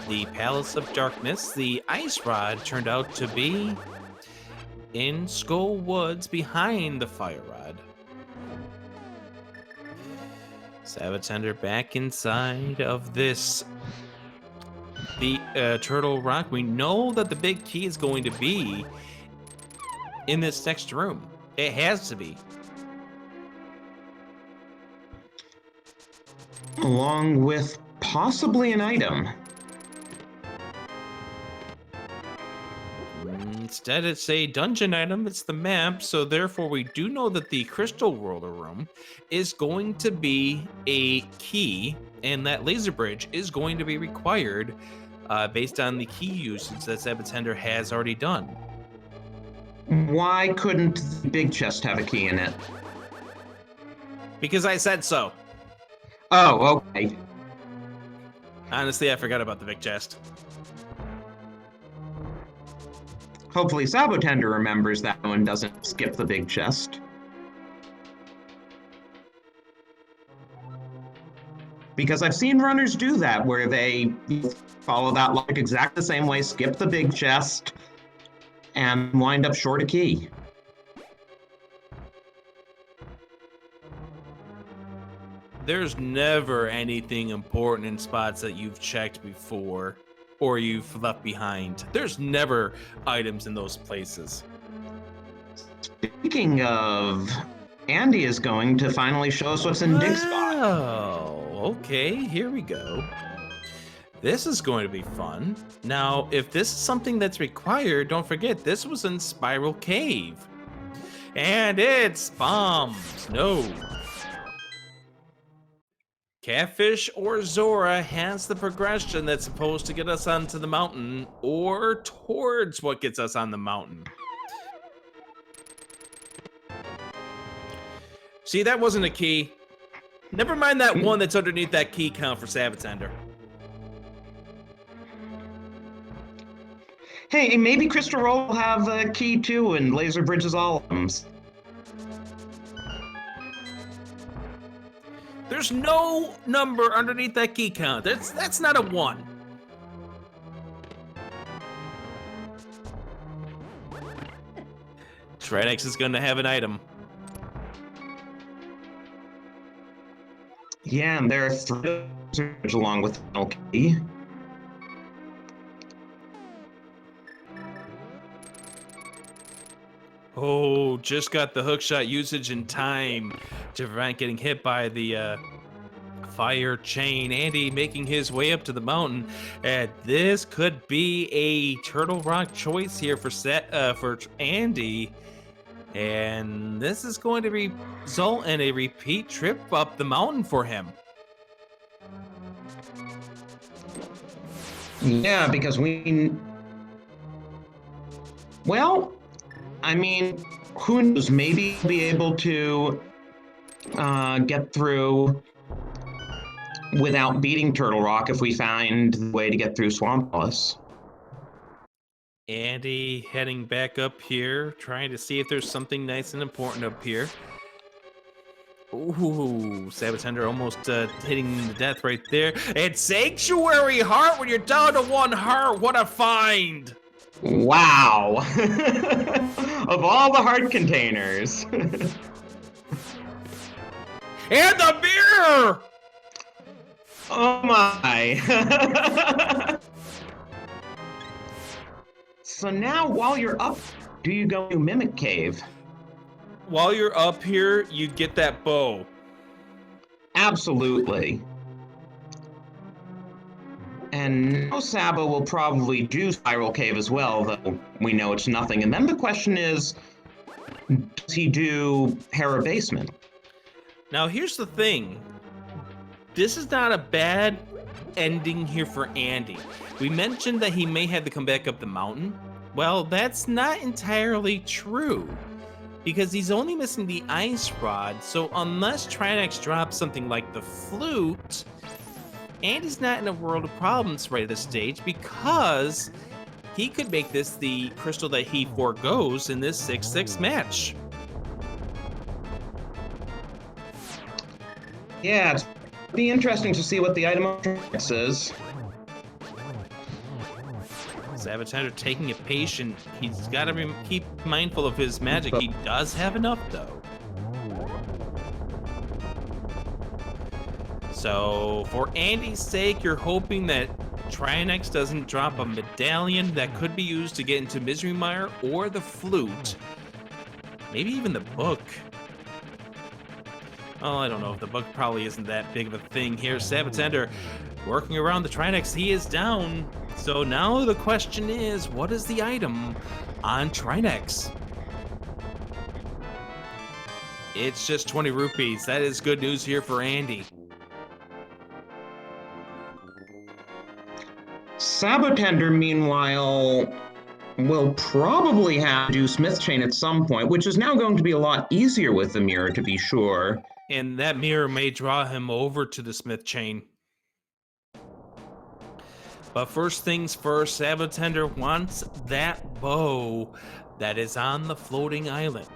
the Palace of Darkness. The ice rod turned out to be in Skull Woods behind the fire rod. sab0tender back inside of this, the Turtle Rock. We know that the big key is going to be in this next room. It has to be. Along with possibly an item. Instead, it's a dungeon item. It's the map, so therefore we do know that the Crystal Roller Room is going to be a key, and that laser bridge is going to be required based on the key usage that sab0tender has already done. Why couldn't the big chest have a key in it? Because I said so. Oh, okay. Honestly, I forgot about the big chest. Hopefully sab0tender remembers that one doesn't skip the big chest. Because I've seen runners do that, where they follow that logic exactly the same way, skip the big chest, and wind up short a key. There's never anything important in spots that you've checked before. or you've left behind. There's never items in those places. Speaking of, Andy is going to finally show us what's in Dig Spot. Oh, okay, here we go. This is going to be fun. Now, if this is something that's required, don't forget, this was in Spiral Cave. And it's bombs. No. Catfish or Zora has the progression that's supposed to get us onto the mountain or towards what gets us on the mountain. See, that wasn't a key. Never mind that one that's underneath that key count for sab0tender. Hey, maybe Crystal Roll will have a key too, and Laser Bridges all of them. There's no number underneath that key count. That's not a 1. Trinex is going to have an item. Yeah, and there are 3 along with the key. Oh, just got the hookshot usage in time to prevent getting hit by the fire chain. Andy making his way up to the mountain, and this could be a Turtle Rock choice here for Andy. And this is going to result in a repeat trip up the mountain for him. Yeah, because well, I mean, who knows? Maybe we'll be able to get through without beating Turtle Rock if we find the way to get through Swamp Palace. Andy heading back up here, trying to see if there's something nice and important up here. Ooh, sab0tender almost hitting him to death right there. And Sanctuary Heart when you're down to 1 heart. What a find! Wow! Of all the heart containers. And the mirror! Oh my! So now, while you're up, do you go to Mimic Cave? While you're up here, you get that bow. Absolutely. And now Sabo will probably do Spiral Cave as well, though we know it's nothing. And then the question is, does he do Hera Basement? Now, here's the thing. This is not a bad ending here for Andy. We mentioned that he may have to come back up the mountain. Well, that's not entirely true, because he's only missing the ice rod, so unless Trinex drops something like the flute, Andy's not in a world of problems right at this stage, because he could make this the crystal that he forgoes in this 6-6 match. Yeah, it's be interesting to see what the item of choice is. sab0tender taking it patient. He's got to keep mindful of his magic. He does have enough, though. So, for Andy's sake, you're hoping that Trinex doesn't drop a medallion that could be used to get into Misery Mire or the flute. Maybe even the book. Oh, I don't know. The book probably isn't that big of a thing here. sab0tender working around the Trinex. He is down. So now the question is, what is the item on Trinex? It's just 20 rupees. That is good news here for Andy. sab0tender, meanwhile, will probably have to do Smith Chain at some point, which is now going to be a lot easier with the mirror, to be sure. And that mirror may draw him over to the Smith Chain. But first things first, sab0tender wants that bow that is on the floating island.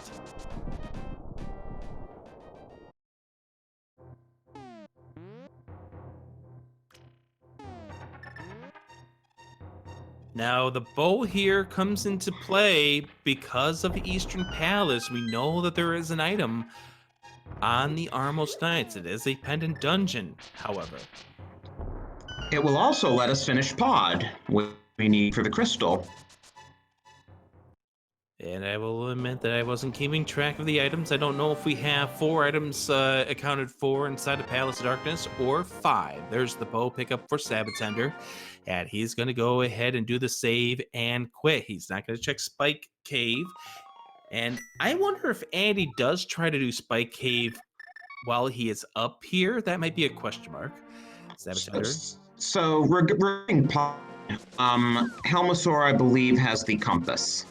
Now, the bow here comes into play because of the Eastern Palace. We know that there is an item on the Armos Knights. It is a pendant dungeon, however. It will also let us finish pod, which we need for the crystal. And I will admit that I wasn't keeping track of the items. I don't know if we have 4 items accounted for inside the Palace of Darkness or 5. There's the bow pickup for sab0tender. And he's going to go ahead and do the save and quit. He's not going to check Spike Cave. And I wonder if Andy does try to do Spike Cave while he is up here. That might be a question mark. sab0tender. So regarding pod, Helmasaur, I believe, has the compass.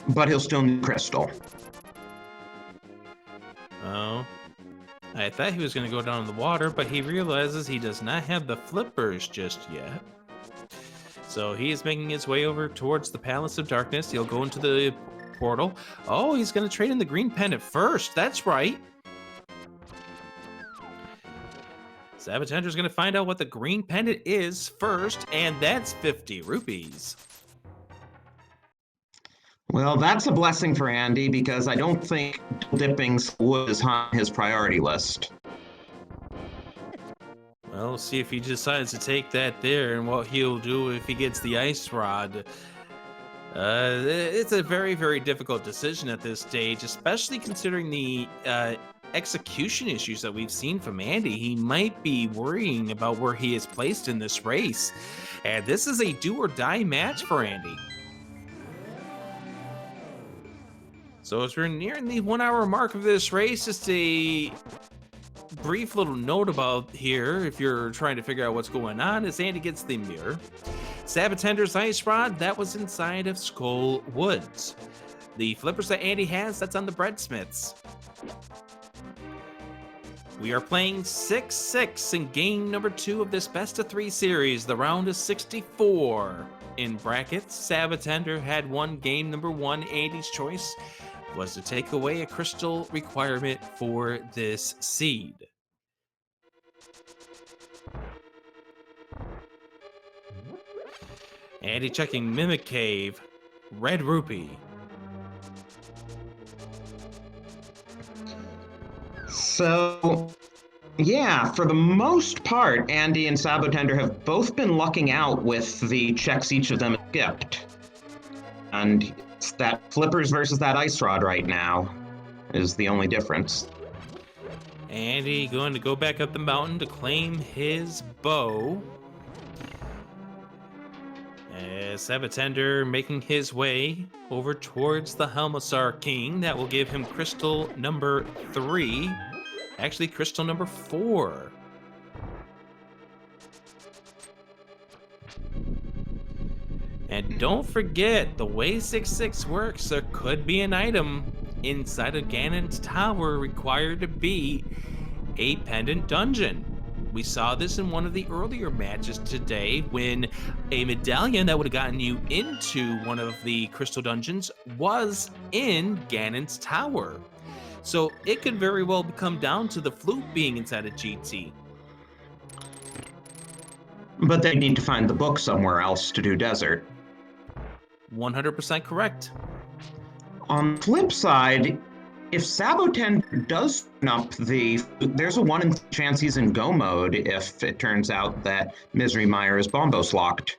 But he'll still need crystal. Oh. I thought he was going to go down in the water, but he realizes he does not have the flippers just yet. So he is making his way over towards the Palace of Darkness. He'll go into the portal. Oh, he's going to trade in the green pendant first. That's right. sab0tender's going to find out what the green pendant is first, and that's 50 rupees. Well, that's a blessing for Andy, because I don't think dipping wood is on his priority list. Well, we'll see if he decides to take that there and what he'll do if he gets the ice rod. It's a very, very difficult decision at this stage, especially considering the execution issues that we've seen from Andy. He might be worrying about where he is placed in this race. And this is a do-or-die match for Andy. So as we're nearing the 1 hour mark of this race, just a brief little note about here, if you're trying to figure out what's going on, is Andy gets the mirror. sab0tender's ice rod, that was inside of Skull Woods. The flippers that Andy has, that's on the breadsmiths. We are playing 6-6 in game number 2 of this best of 3 series. The round is 64. In brackets, sab0tender had won game number 1. Andy's choice was to take away a crystal requirement for this seed. Andy checking Mimic Cave, Red Rupee. So, yeah, for the most part, Andy and sab0tender have both been lucking out with the checks each of them skipped. And it's that flippers versus that ice rod right now is the only difference. Andy going to go back up the mountain to claim his bow. sab0tender making his way over towards the Helmasaur King. That will give him crystal number 3. Actually, crystal number 4. And don't forget, the way 6-6 works, there could be an item inside of Ganon's Tower required to be a pendant dungeon. We saw this in one of the earlier matches today when a medallion that would have gotten you into one of the crystal dungeons was in Ganon's Tower. So it could very well come down to the flute being inside of GT. But they need to find the book somewhere else to do desert. 100% correct. On the flip side, if sab0tender does turn up there's a 1 in 3 chance he's in go mode if it turns out that Misery Mire is bombos locked.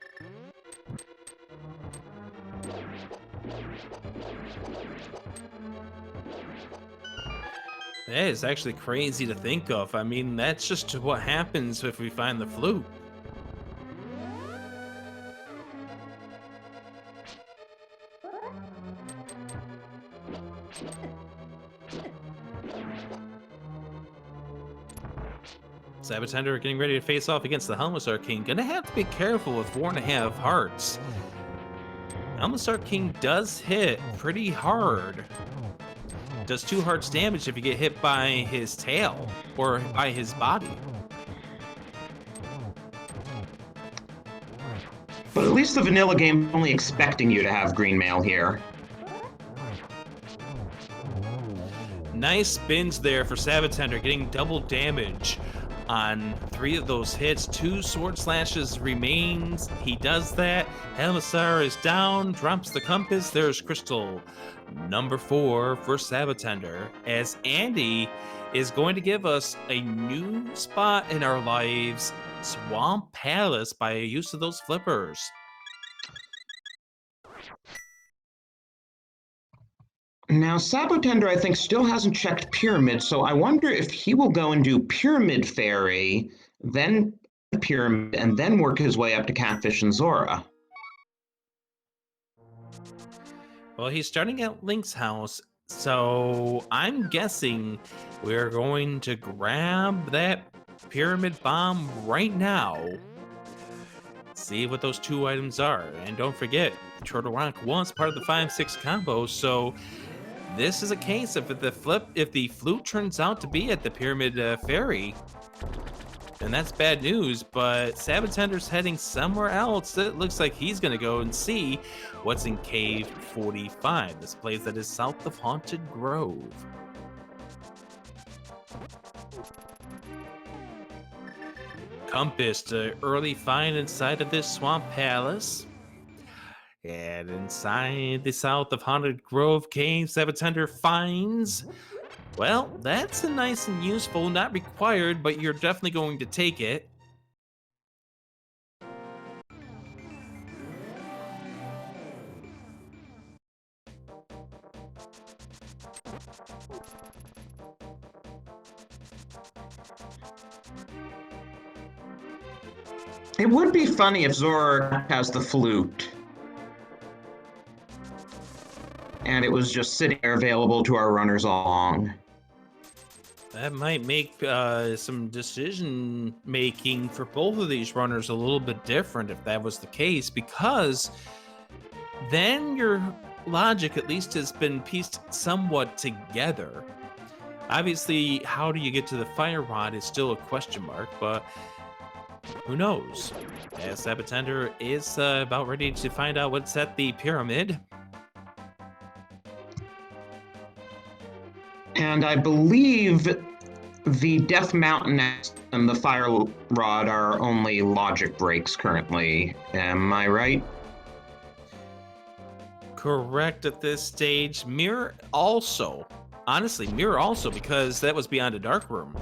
That is actually crazy to think of. I mean, that's just what happens if we find the flute. sab0tender getting ready to face off against the Helmasaur King. Gonna have to be careful with 4.5 hearts. Helmasaur King does hit pretty hard. Does 2 hearts damage if you get hit by his tail or by his body. But at least the vanilla game is only expecting you to have green mail here. Nice spins there for sab0tender, getting double damage on 3 of those hits. 2 sword slashes remains. He does that. Helmasaur is down, drops the compass. There's crystal number 4 for sab0tender, as Andy is going to give us a new spot in our lives, Swamp Palace, by use of those flippers. Now, sab0tender, I think, still hasn't checked Pyramid, so I wonder if he will go and do Pyramid Fairy, then Pyramid, and then work his way up to Catfish and Zora. Well, he's starting at Link's house, so I'm guessing we're going to grab that Pyramid Bomb right now. See what those two items are. And don't forget, Turtle Rock was part of the 5-6 combo, so this is a case of if the flute turns out to be at the Pyramid Fairy, then that's bad news, but sab0tender's heading somewhere else. It looks like he's gonna go and see what's in Cave 45, this place that is south of Haunted Grove. Compass to early find inside of this Swamp Palace. And inside the south of Haunted Grove cave, sab0tender finds, well, that's a nice and useful, not required, but you're definitely going to take it. It would be funny if Zora has the flute. And it was just sitting there available to our runners all along. That might make some decision making for both of these runners a little bit different if that was the case, because then your logic at least has been pieced somewhat together. Obviously, how do you get to the fire rod is still a question mark, but who knows? As sab0tender is about ready to find out what's at the pyramid. And I believe the Death Mountain and the Fire Rod are only logic breaks currently. Am I right? Correct at this stage. Mire also. Honestly, Mire also, because that was beyond a dark room.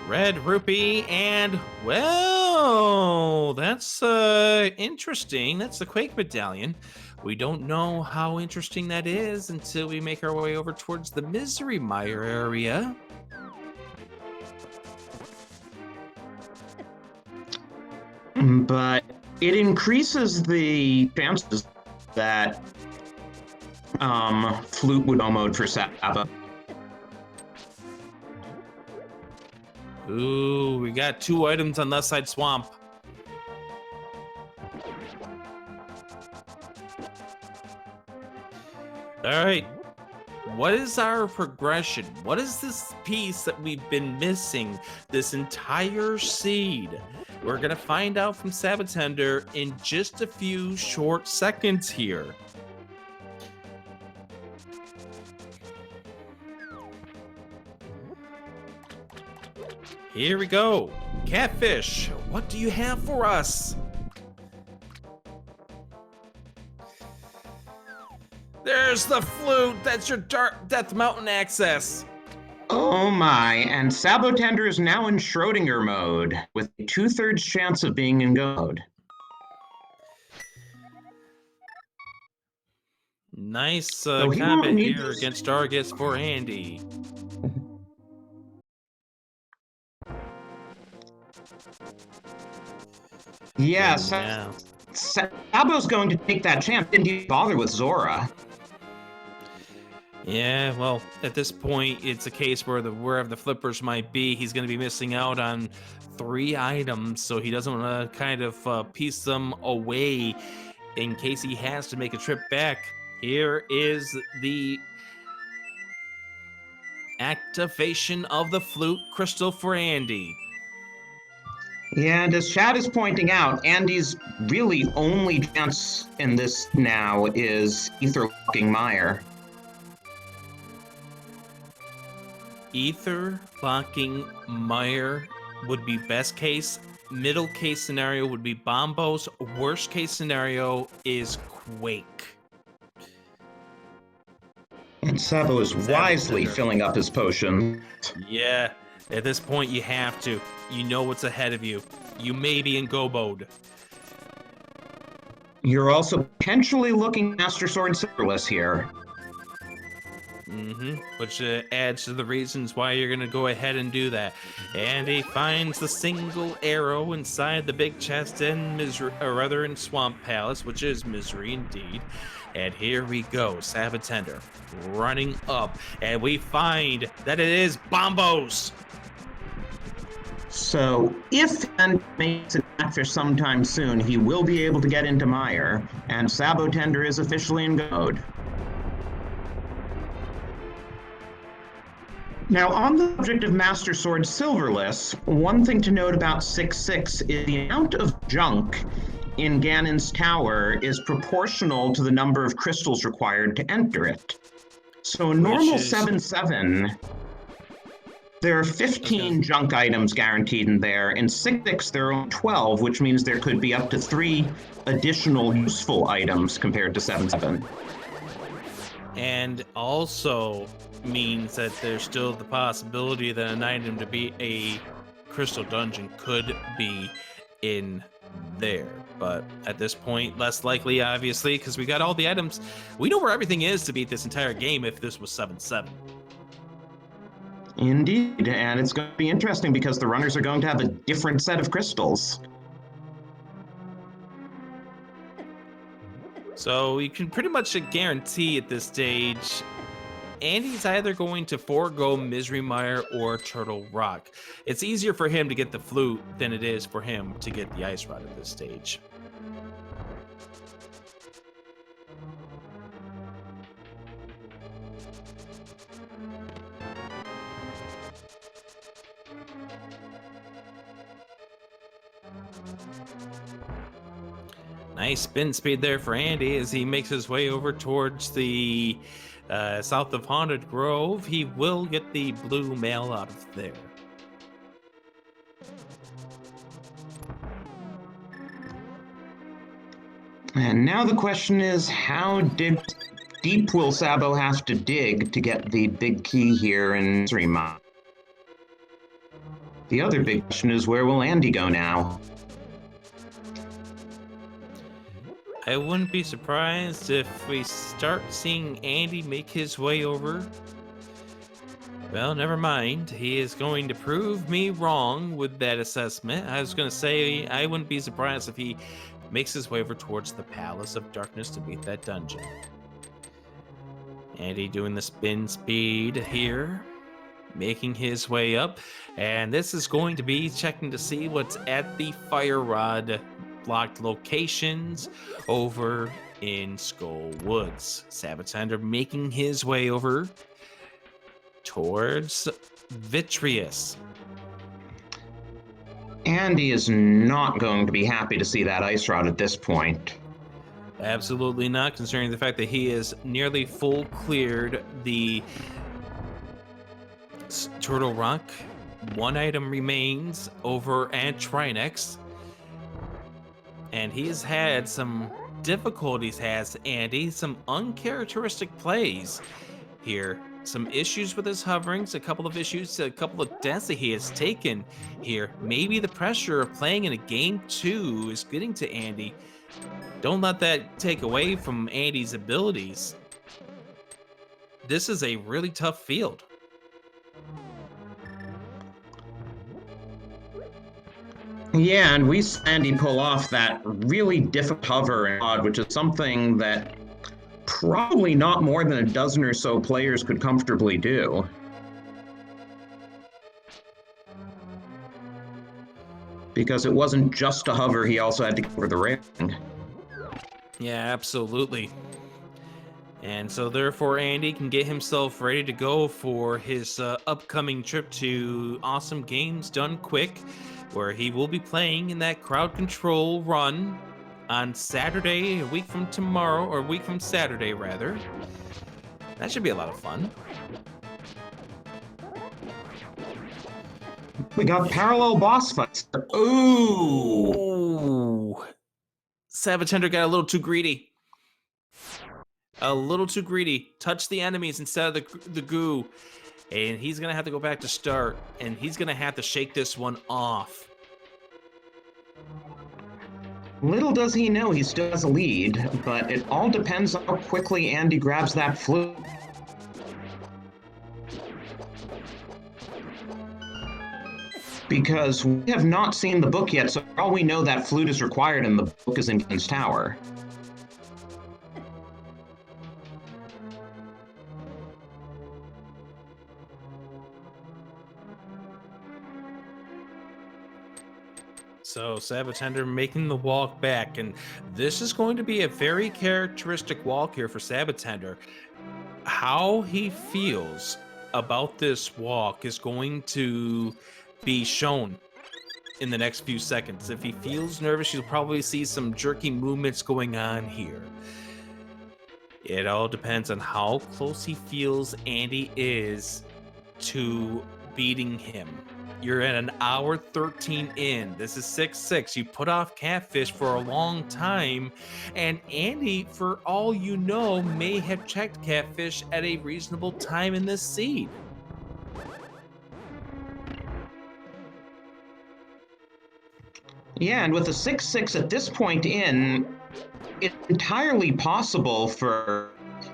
Red Rupee, and, well, that's interesting. That's the Quake Medallion. We don't know how interesting that is until we make our way over towards the Misery Mire area. But it increases the chances that Flute would no mode for Saba. Ooh, we got two items on Left Side Swamp. All right, what is our progression? What is this piece that we've been missing this entire seed? We're gonna find out from sab0tender in just a few short seconds here. Here we go. Catfish, what do you have for us? There's the flute. That's your Dark Death Mountain access. Oh my, and sab0tender is now in Schrodinger mode, with a 2/3 chance of being in go mode. Nice So he combat won't need here this. against targets for Andy. Yeah, Now, Sabo's going to take that chance. Didn't even bother with Zora. yeah, well, at this point, it's a case where wherever the flippers might be, he's going to be missing out on 3 items, so he doesn't want to kind of piece them away in case he has to make a trip back. Here is the activation of the flute crystal for Andy. Yeah, and as Chad is pointing out, Andy's really only chance in this now is Ether locking Mire. Ether locking Mire would be best case. Middle case scenario would be Bombos. Worst case scenario is Quake. And Sabo is wisely Sab0tender. filling up his potion. Yeah, at this point you have to. You know what's ahead of you. You may be in go mode. You're also potentially looking Master Sword Silverless here. Which adds to the reasons why you're gonna go ahead and do that. And he finds the single arrow inside the big chest in Misery, or rather in Swamp Palace, which is Misery indeed. And here we go, sab0tender running up, and we find that it is Bombos. So if Andy makes it Catfish sometime soon, he will be able to get into Mire, and sab0tender is officially in mode. Now, on the subject of Master Sword Silverless, one thing to note about 6-6 is the amount of junk in Ganon's Tower is proportional to the number of crystals required to enter it. So in normal 7-7, there are 15 junk items guaranteed in there. In 6-6, there are only 12, which means there could be up to 3 additional useful items compared to 7-7. And also means that there's still the possibility that an item to be a crystal dungeon could be in there. But at this point, less likely, obviously, because we got all the items. We know where everything is to beat this entire game if this was 7-7. Indeed, and it's going to be interesting because the runners are going to have a different set of crystals. So you can pretty much guarantee at this stage, Andy's either going to forego Misery Mire or Turtle Rock. It's easier for him to get the flute than it is for him to get the ice rod at this stage. Nice spin speed there for Andy as he makes his way over towards the south of Haunted Grove. He will get the blue mail out of there. And now the question is, how deep will Sabo have to dig to get the big key here in Misery Mine? The other big question is, where will Andy go now? I wouldn't be surprised if we start seeing Andy make his way over. Well, never mind. He is going to prove me wrong with that assessment. I was going to say I wouldn't be surprised if he makes his way over towards the Palace of Darkness to beat that dungeon. Andy doing the spin speed here, making his way up. And this is going to be checking to see what's at the Fire Rod blocked locations over in Skull Woods. sab0tender making his way over towards Vitreous. Andy is not going to be happy to see that ice rod at this point. Absolutely not, considering the fact that he is nearly full cleared the Turtle Rock. One item remains over at Trinex. And he's had some difficulties, has Andy, some uncharacteristic plays here. Some issues with his hoverings, a couple of deaths that he has taken here. Maybe the pressure of playing in a game 2 is getting to Andy. Don't let that take away from Andy's abilities. This is a really tough field. Yeah, and we saw Andy pull off that really difficult hover and odd, which is something that probably not more than a dozen or so players could comfortably do. Because it wasn't just a hover, he also had to cover the railing. Yeah, absolutely. And so therefore Andy can get himself ready to go for his upcoming trip to Awesome Games Done Quick, where he will be playing in that crowd control run on Saturday, a week from tomorrow, or a week from Saturday, rather. That should be a lot of fun. We got parallel boss fights. Ooh! sab0tender got a little too greedy. A little too greedy. Touch the enemies instead of the goo. And he's going to have to go back to start. And he's going to have to shake this one off. Little does he know he still has a lead, but it all depends on how quickly Andy grabs that flute. Because we have not seen the book yet, so for all we know, that flute is required and the book is in Ganon's Tower. So sab0tender making the walk back, and this is going to be a very characteristic walk here for sab0tender. How he feels about this walk is going to be shown in the next few seconds. If he feels nervous, you'll probably see some jerky movements going on here. It all depends on how close he feels Andy is to beating him. You're at an hour 13 in. This is 6-6. You put off Catfish for a long time, and Andy, for all you know, may have checked Catfish at a reasonable time in this seed. Yeah, and with a 6-6 at this point in, it's entirely possible for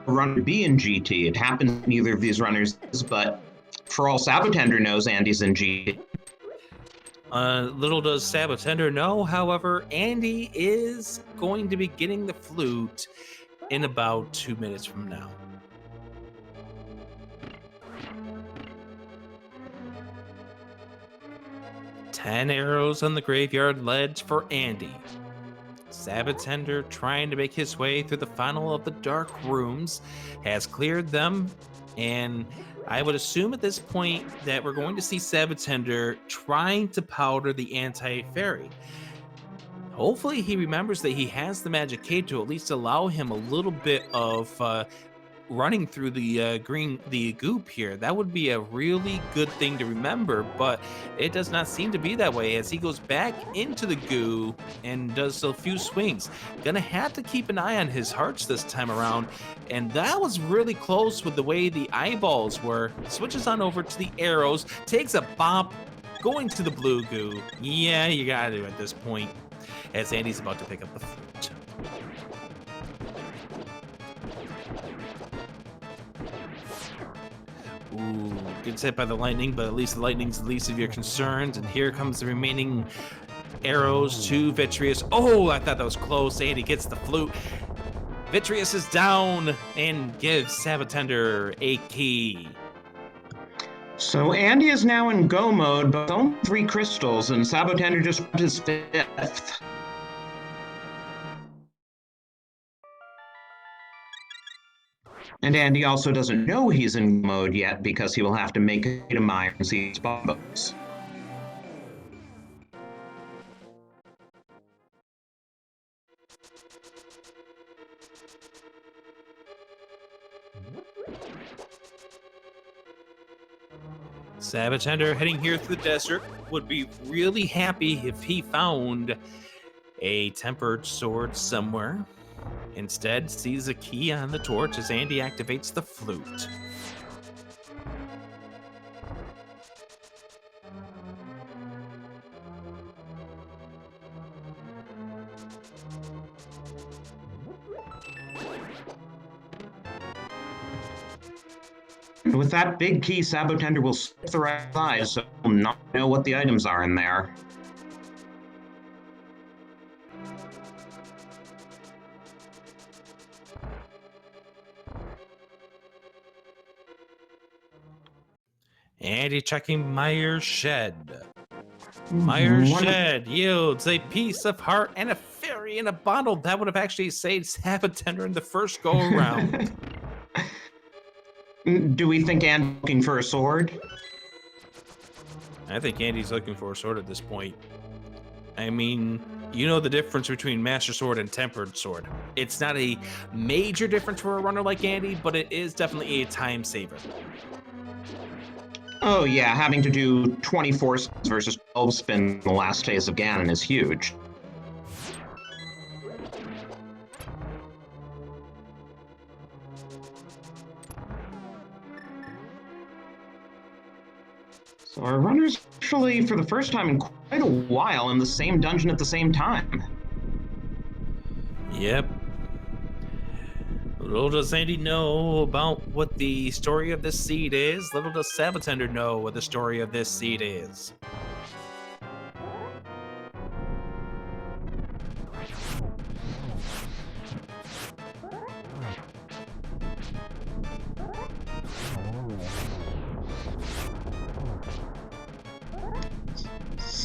a runner to be in GT. It happens neither of these runners is, but for all sab0tender knows, Andy's in GT. Little does sab0tender know, however, Andy is going to be getting the flute in about 2 minutes from now. Ten arrows on the graveyard ledge for Andy. sab0tender, trying to make his way through the final of the dark rooms, has cleared them, and I would assume at this point that we're going to see sab0tender trying to powder the anti-fairy. Hopefully he remembers that he has the magic cape to at least allow him a little bit of running through the goop here. That would be a really good thing to remember, but it does not seem to be that way as he goes back into the goo and does a few swings. Gonna have to keep an eye on his hearts this time around, and that was really close with the way the eyeballs were. Switches on over to the arrows, takes a bop, going to the blue goo. Yeah, you gotta do it at this point, as Andy's about to pick up the flute. Ooh, gets hit by the lightning, but at least the lightning's the least of your concerns. And here comes the remaining arrows to Vitreous. Oh, I thought that was close. Andy gets the flute. Vitreous is down and gives sab0tender a key. So Andy is now in go mode, but only 3 crystals, and sab0tender just put his 5th. And Andy also doesn't know he's in mode yet because he will have to make a Mire and see his bombos. sab0tender heading here through the desert would be really happy if he found a tempered sword somewhere. Instead, sees a key on the torch as Andy activates the flute. With that big key, sab0tender will skip the right side, so he'll not know what the items are in there. Andy checking Mire's shed. Mire's shed yields a piece of heart and a fairy in a bottle. That would have actually saved sab0tender in the first go around. Do we think Andy's looking for a sword? I think Andy's looking for a sword at this point. I mean, you know the difference between Master Sword and Tempered Sword. It's not a major difference for a runner like Andy, but it is definitely a time saver. Oh yeah, having to do 24 spins versus 12 spins in the last phase of Ganon is huge. So our runner's actually, for the first time in quite a while, in the same dungeon at the same time. Yep. Little does Andy know about what the story of this seed is. Little does sab0tender know what the story of this seed is.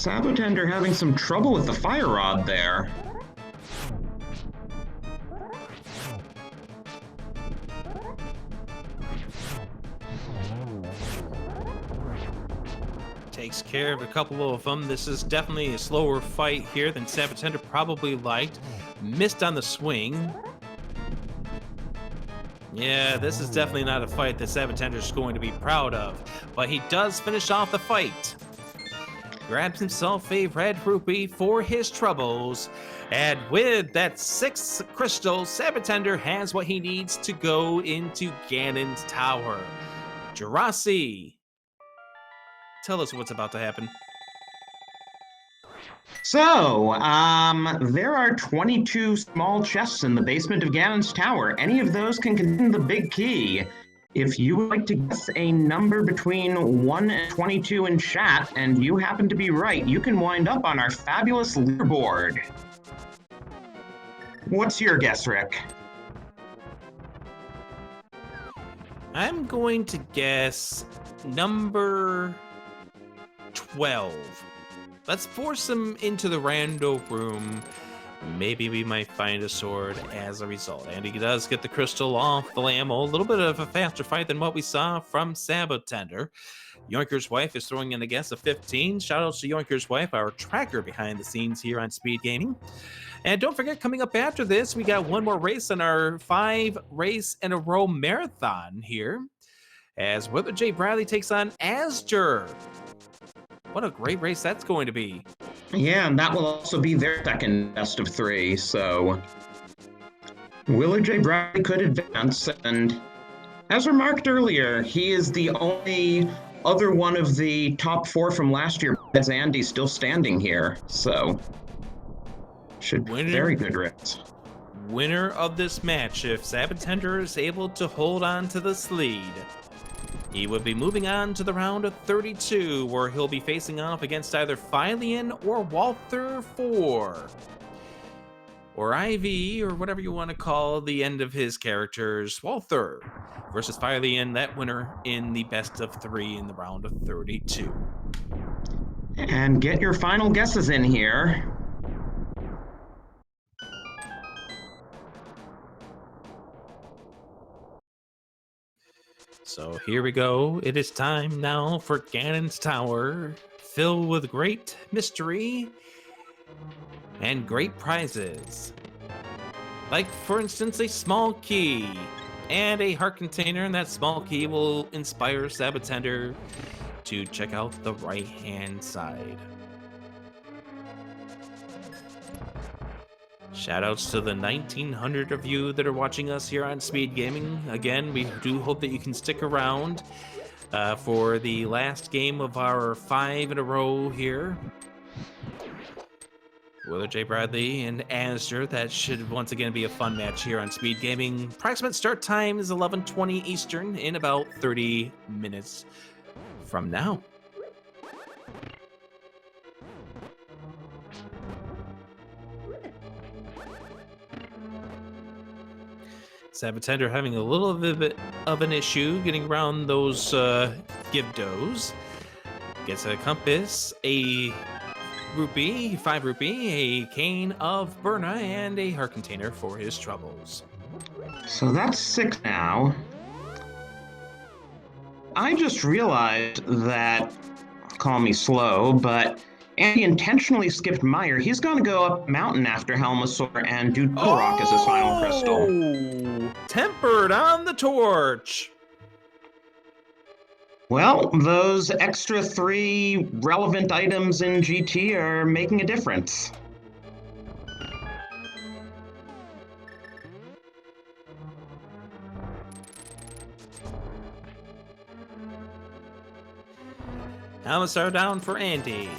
sab0tender having some trouble with the fire rod there. Takes care of a couple of them. This is definitely a slower fight here than sab0tender probably liked. Missed on the swing. Yeah, this is definitely not a fight that sab0tender is going to be proud of. But he does finish off the fight. Grabs himself a red rupee for his troubles. And with that 6 crystals, sab0tender has what he needs to go into Ganon's Tower. Jurassic, tell us what's about to happen. So, there are 22 small chests in the basement of Ganon's Tower. Any of those can contain the big key. If you would like to guess a number between 1 and 22 in chat, and you happen to be right, you can wind up on our fabulous leaderboard. What's your guess, Rick? I'm going to guess number 12. Let's force him into the rando room. Maybe we might find a sword as a result. And he does get the crystal off the Lammo. A little bit of a faster fight than what we saw from sab0tender. Yoinker's wife is throwing in a guess of 15. Shoutouts to Yoinker's wife, our tracker behind the scenes here on Speed Gaming. And don't forget, coming up after this, we got one more race on our 5-race-in-a-row marathon here, as Wither J. Bradley takes on Asger. What a great race that's going to be. Yeah, and that will also be their second best of 3, so Willer J. Bradley could advance, and as remarked earlier, he is the only other one of the top 4 from last year, as Andy still standing here, so should be very good race. Winner of this match, if sab0tender is able to hold on to this lead, he would be moving on to the round of 32, where he'll be facing off against either Phylian or Walther 4. Or IV, or whatever you want to call the end of his characters. Walther versus Phylian, that winner in the best of 3 in the round of 32. And get your final guesses in here. So here we go. It is time now for Ganon's Tower, filled with great mystery and great prizes. Like, for instance, a small key and a heart container, and that small key will inspire sab0tender to check out the right-hand side. Shoutouts to the 1900 of you that are watching us here on Speed Gaming. Again, we do hope that you can stick around for the last game of our 5 in a row here. Willer J. Bradley and Asger. That should once again be a fun match here on Speed Gaming. Approximate start time is 11:20 Eastern in about 30 minutes from now. sab0tender having a little bit of an issue getting around those Gibdos. Gets a compass, a rupee, 5 rupee, a cane of Burna, and a heart container for his troubles. So that's 6 now. I just realized that, call me slow, but Andy intentionally skipped Mire. He's going to go up mountain after Helmasaur and do Double Rock as his final crystal. Tempered on the torch. Well, those extra 3 relevant items in GT are making a difference. Helmets are down for Andy.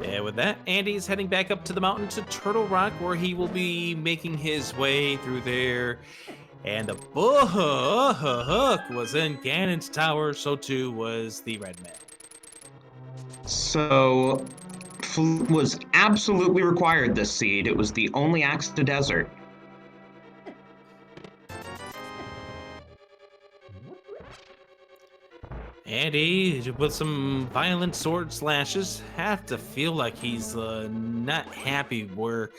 And with that, Andy's heading back up to the mountain to Turtle Rock, where he will be making his way through there. And the hook was in Ganon's Tower, so too was the red mail. So, Flute was absolutely required this seed. It was the only axe to desert. Andy, with some violent sword slashes, have to feel like he's not happy where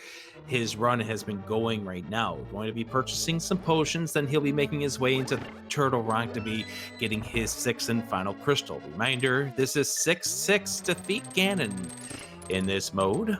his run has been going right now. Going to be purchasing some potions, then he'll be making his way into Turtle Rock to be getting his 6th and final crystal. Reminder, this is 6-6 to defeat Ganon in this mode.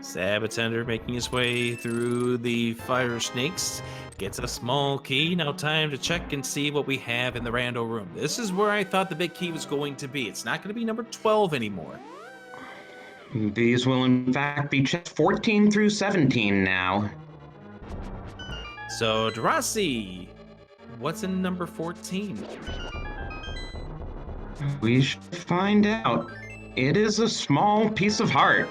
sab0tender making his way through the fire snakes, gets a small key. Now time to check and see what we have in the rando room. This is where I thought the big key was going to be. It's not going to be number 12 anymore. These will in fact be checked 14 through 17 now. So Darasi, what's in number 14? We should find out. It is a small piece of heart.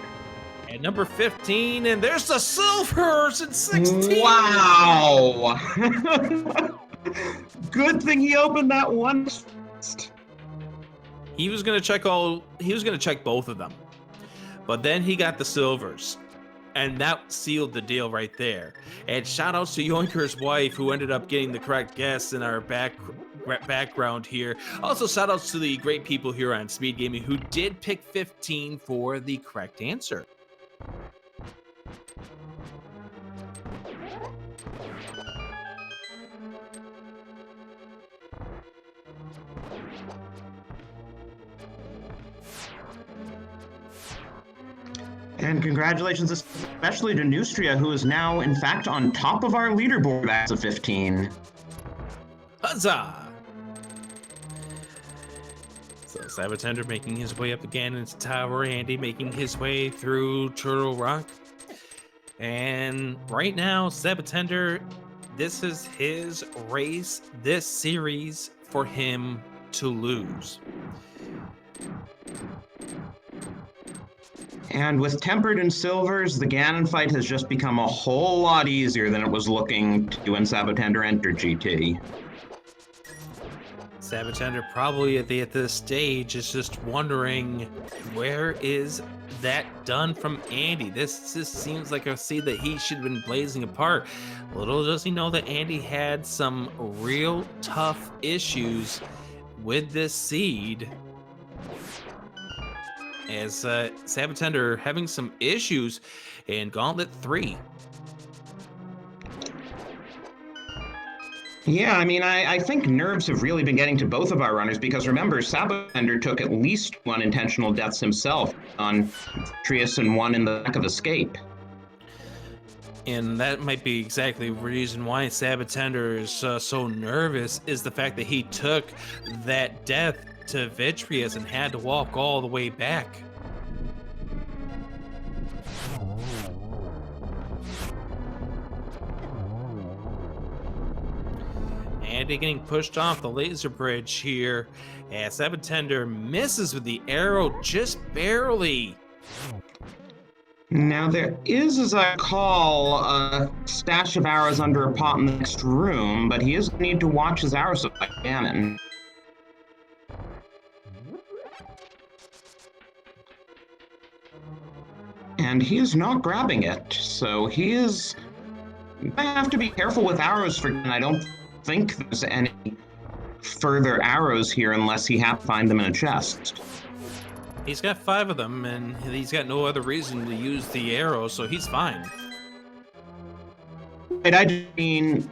At number 15, and there's the silvers in 16. Wow! Good thing he opened that one. He was gonna check both of them, but then he got the silvers, and that sealed the deal right there. And shout outs to Yoinker's wife, who ended up getting the correct guess in our background here. Also shout outs to the great people here on Speed Gaming who did pick 15 for the correct answer. And congratulations especially to Neustria, who is now, in fact, on top of our leaderboard as of 15. Huzzah! So sab0tender making his way up again into Tower, Andy making his way through Turtle Rock. And right now, sab0tender, this is his race, this series, for him to lose. And with Tempered and Silvers, the Ganon fight has just become a whole lot easier than it was looking to when sab0tender entered GT. sab0tender probably at this stage is just wondering, where is that done from Andy? This just seems like a seed that he should have been blazing apart. Little does he know that Andy had some real tough issues with this seed. As sab0tender having some issues in Gauntlet 3. Yeah, I mean, I think nerves have really been getting to both of our runners because remember, sab0tender took at least one intentional deaths himself on Trius and one in the back of Escape. And that might be exactly the reason why sab0tender is so nervous, is the fact that he took that death to Vitreous and had to walk all the way back. Andy getting pushed off the laser bridge here, as sab0tender misses with the arrow just barely. Now there is, as I recall, a stash of arrows under a pot in the next room, but he is going to need to watch his arrow supply, Ganon. And he is not grabbing it, so he is... I have to be careful with arrows for Ganon. I don't think there's any further arrows here unless he has to find them in a chest. He's got 5 of them, and he's got no other reason to use the arrow, so he's fine. Right, I just mean,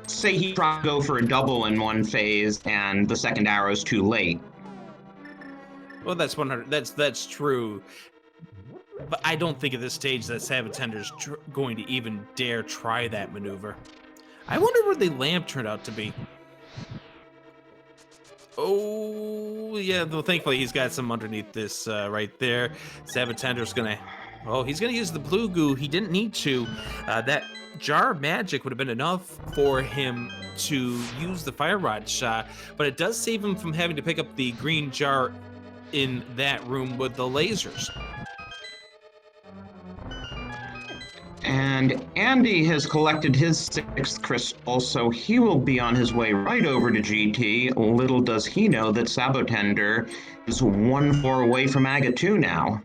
say he tried to go for a double in one phase, and the second arrow's too late. Well, that's 100. That's true. But I don't think at this stage that sab0tender's going to even dare try that maneuver. I wonder where the lamp turned out to be. Oh, yeah, though thankfully he's got some underneath this right there. sab0tender's gonna Oh, he's going to use the blue goo. He didn't need to. That jar of magic would have been enough for him to use the fire rod shot, but it does save him from having to pick up the green jar in that room with the lasers. And Andy has collected his 6th crystal, so he will be on his way right over to GT. Little does he know that sab0tender is 1 floor away from Aga 2 now.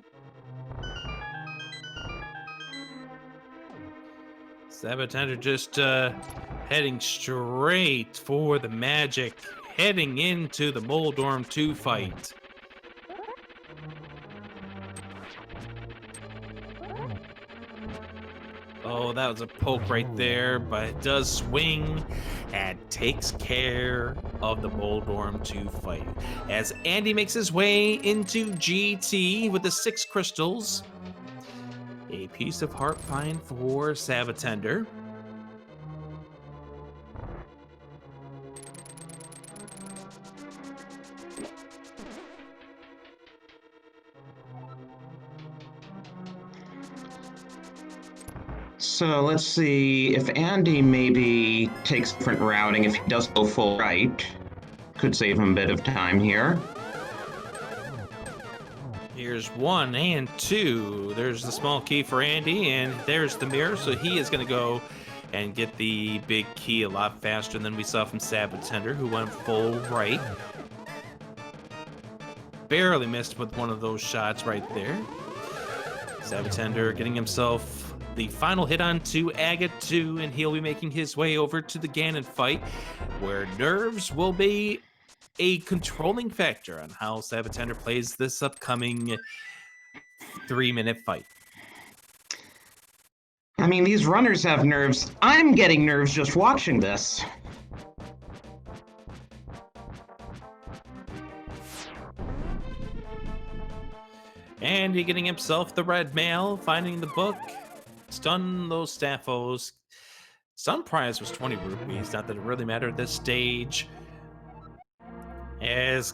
sab0tender just heading straight for the magic, heading into the Moldorm 2 fight. Oh, that was a poke right there, but it does swing and takes care of the Moldorm 2 fight. As Andy makes his way into GT with the 6 crystals, a piece of heart find for sab0tender. So let's see if Andy maybe takes different routing. If he does go full right, could save him a bit of time here. Here's 1 and 2. There's the small key for Andy, and there's the mirror. So he is going to go and get the big key a lot faster than we saw from sab0tender, who went full right. Barely missed with one of those shots right there. sab0tender getting himself the final hit on to Aga 2, and he'll be making his way over to the Ganon fight, where nerves will be a controlling factor on how sab0tender plays this upcoming 3-minute fight. I mean, these runners have nerves. I'm getting nerves just watching this. Andy getting himself the red mail, finding the book, stun those staffos. Stun prize was 20 rupees, not that it really mattered at this stage. As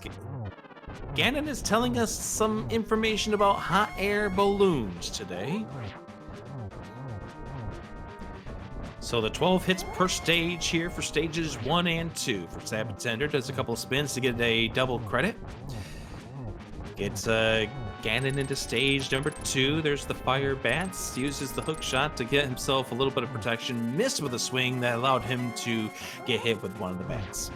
Ganon is telling us some information about hot air balloons today. So the 12 hits per stage here for stages 1 and 2 for sab0tender. Does a couple of spins to get a double credit. Gets Ganon into stage number 2. There's the fire bats. Uses the hook shot to get himself a little bit of protection. Missed with a swing that allowed him to get hit with one of the bats.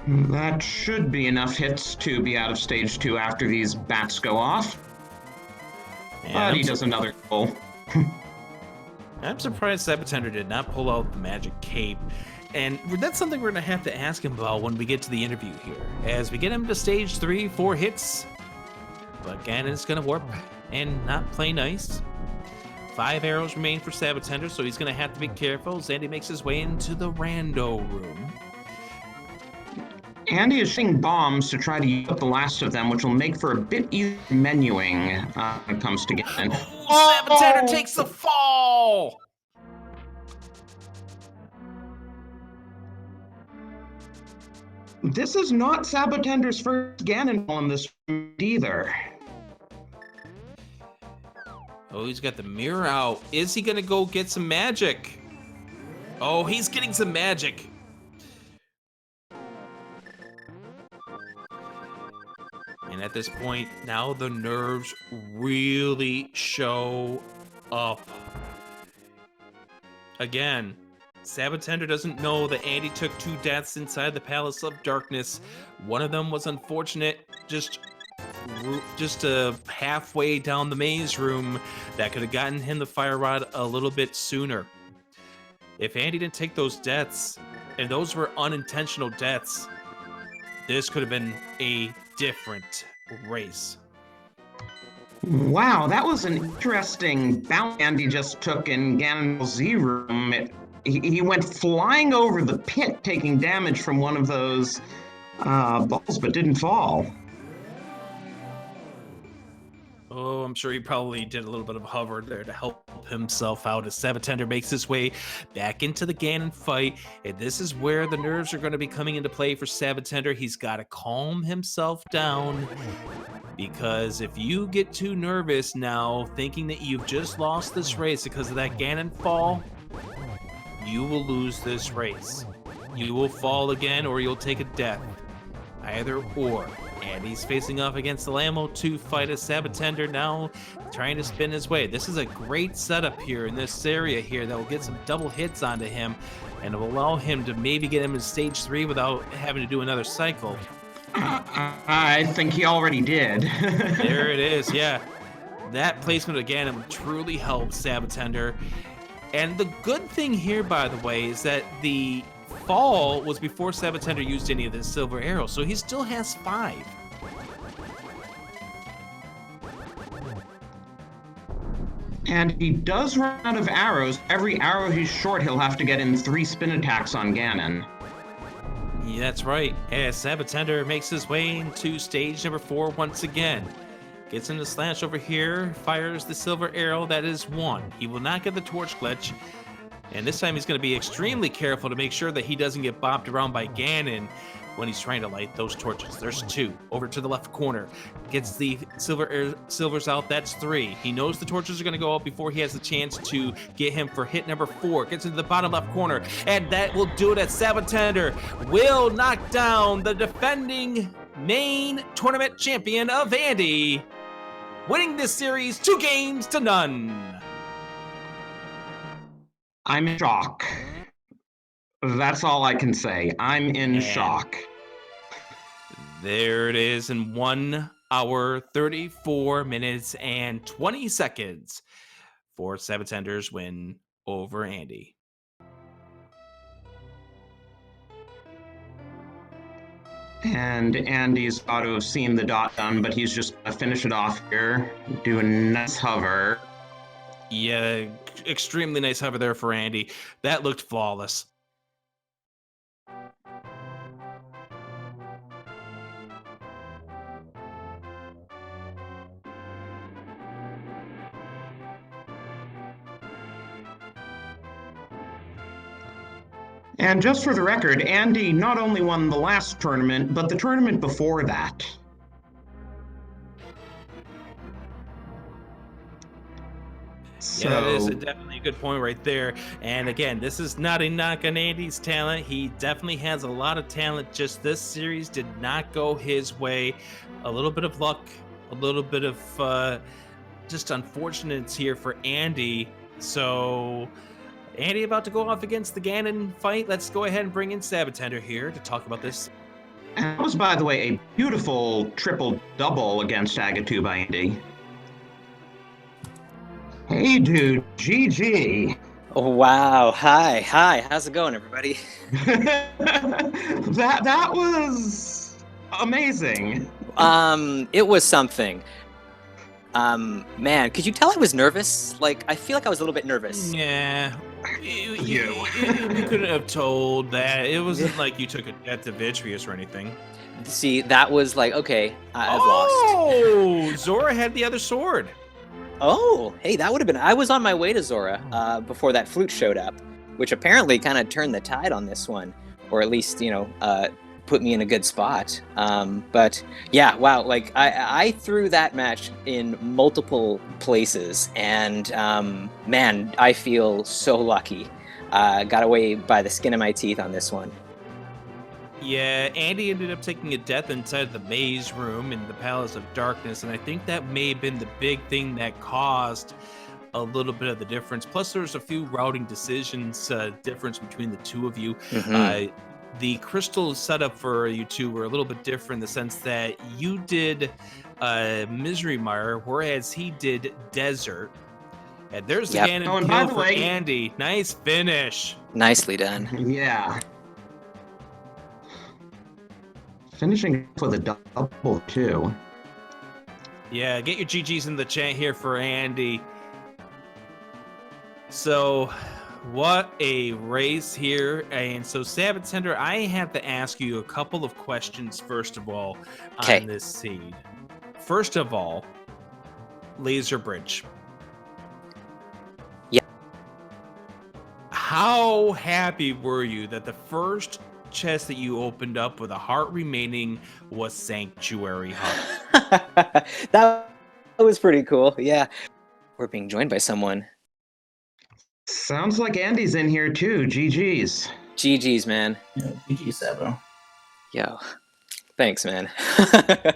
That should be enough hits to be out of stage 2 after these bats go off. But he does another goal. I'm surprised sab0tender did not pull out the magic cape. And that's something we're going to have to ask him about when we get to the interview here. As we get him to stage 3, 4 hits. But Ganon's going to warp and not play nice. 5 arrows remain for sab0tender, so he's going to have to be careful as Andy makes his way into the rando room. Andy is shooting bombs to try to use up the last of them, which will make for a bit easier menuing when it comes to Ganon. sab0tender takes the fall! This is not sab0tender's first Ganon on this either. Oh, he's got the mirror out. Is he going to go get some magic? Oh, he's getting some magic. And at this point, now the nerves really show up. Again, sab0tender doesn't know that Andy took 2 deaths inside the Palace of Darkness. One of them was unfortunate, just halfway down the maze room that could have gotten him the fire rod a little bit sooner. If Andy didn't take those deaths, and those were unintentional deaths, this could have been a different race. Wow, that was an interesting bounce Andy just took in Ganon's Z room. He went flying over the pit, taking damage from one of those balls, but didn't fall. Oh, I'm sure he probably did a little bit of hover there to help himself out as sab0tender makes his way back into the Ganon fight. And this is where the nerves are going to be coming into play for sab0tender. He's got to calm himself down, because if you get too nervous now, thinking that you've just lost this race because of that Ganon fall, you will lose this race. You will fall again, or you'll take a death. Either or. And he's facing off against the Lamo 2 fight as sab0tender now trying to spin his way. This is a great setup here in this area here that will get some double hits onto him, and it will allow him to maybe get him in stage 3 without having to do another cycle. I think he already did. There it is, yeah. That placement again truly helps sab0tender. And the good thing here, by the way, is that the fall was before sab0tender used any of the silver arrows, so he still has 5. And he does run out of arrows. Every arrow he's short, he'll have to get in 3 spin attacks on Ganon. Yeah, that's right. As sab0tender makes his way into stage number 4 once again. Gets into slash over here, fires the silver arrow, that is 1. He will not get the torch glitch. And this time he's going to be extremely careful to make sure that he doesn't get bopped around by Ganon when he's trying to light those torches. There's 2. Over to the left corner. Gets the silvers out. That's 3. He knows the torches are going to go out before he has the chance to get him for hit number 4. Gets into the bottom left corner. And that will do it as sab0tender will knock down the defending main tournament champion of Andy, winning this series 2 games to none. I'm in shock. That's all I can say. I'm in shock. There it is in 1 hour, 34 minutes, and 20 seconds for sab0tender's win over Andy. And Andy's got to have seen the dot done, but he's just going to finish it off here. Do a nice hover. Yeah, extremely nice hover there for Andy. That looked flawless. And just for the record, Andy not only won the last tournament, but the tournament before that. Yeah, that is definitely a good point right there. And again, this is not a knock on Andy's talent. He definitely has a lot of talent. Just this series did not go his way. A little bit of luck, a little bit of just unfortunates here for Andy. So Andy about to go off against the Ganon fight. Let's go ahead and bring in sab0tender here to talk about this. And that was, by the way, a beautiful triple-double against Agatu by Andy. Hey, dude, GG. Oh, wow. Hi. How's it going, everybody? that was amazing. It was something. Man, could you tell I was nervous? Like, I feel like I was a little bit nervous. Yeah. You couldn't have told that. It wasn't like you took a death to Vitreous or anything. See, that was like, okay, I've lost. Oh, Zora had the other sword. Oh, hey, that would have been... I was on my way to Zora before that flute showed up, which apparently kind of turned the tide on this one, or at least, put me in a good spot. But yeah, wow, like I threw that match in multiple places, and man, I feel so lucky. Got away by the skin of my teeth on this one. Yeah, Andy ended up taking a death inside the maze room in the Palace of Darkness, and I think that may have been the big thing that caused a little bit of the difference. Plus, there's a few routing decisions difference between the two of you. Mm-hmm. The crystal setup for you two were a little bit different in the sense that you did Misery Mire, whereas he did Desert. And there's the Ganon kill for Andy. Nice finish. Nicely done. Yeah. Finishing with a double, too. Yeah, get your GGs in the chat here for Andy. So, what a race here. And so, sab0tender, I have to ask you a couple of questions, first of all, on this seed. First of all, Laser Bridge. Yeah. How happy were you that the first chest that you opened up with a heart remaining was Sanctuary Heart? That was pretty cool. Yeah. We're being joined by someone. Sounds like Andy's in here too. GG's. GG's, man. Yeah, GG Sabo. Yo. Thanks, man. I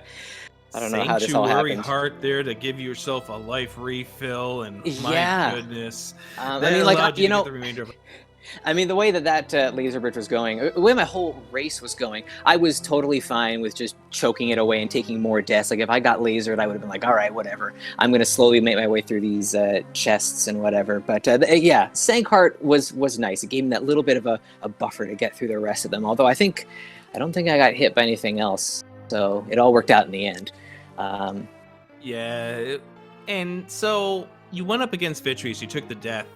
don't know how this all Sanctuary happened. Heart there to give yourself a life refill, and my Yeah. goodness. I that mean, like, allowed you to get know, the remainder of it. I mean, the way that laser bridge was going, the way my whole race was going, I was totally fine with just choking it away and taking more deaths. Like, if I got lasered, I would have been like, all right, whatever. I'm going to slowly make my way through these chests and whatever. But yeah, Sank Heart was nice. It gave me that little bit of a buffer to get through the rest of them. Although I don't think I got hit by anything else. So it all worked out in the end. Yeah. And so you went up against Vitreous, you took the death.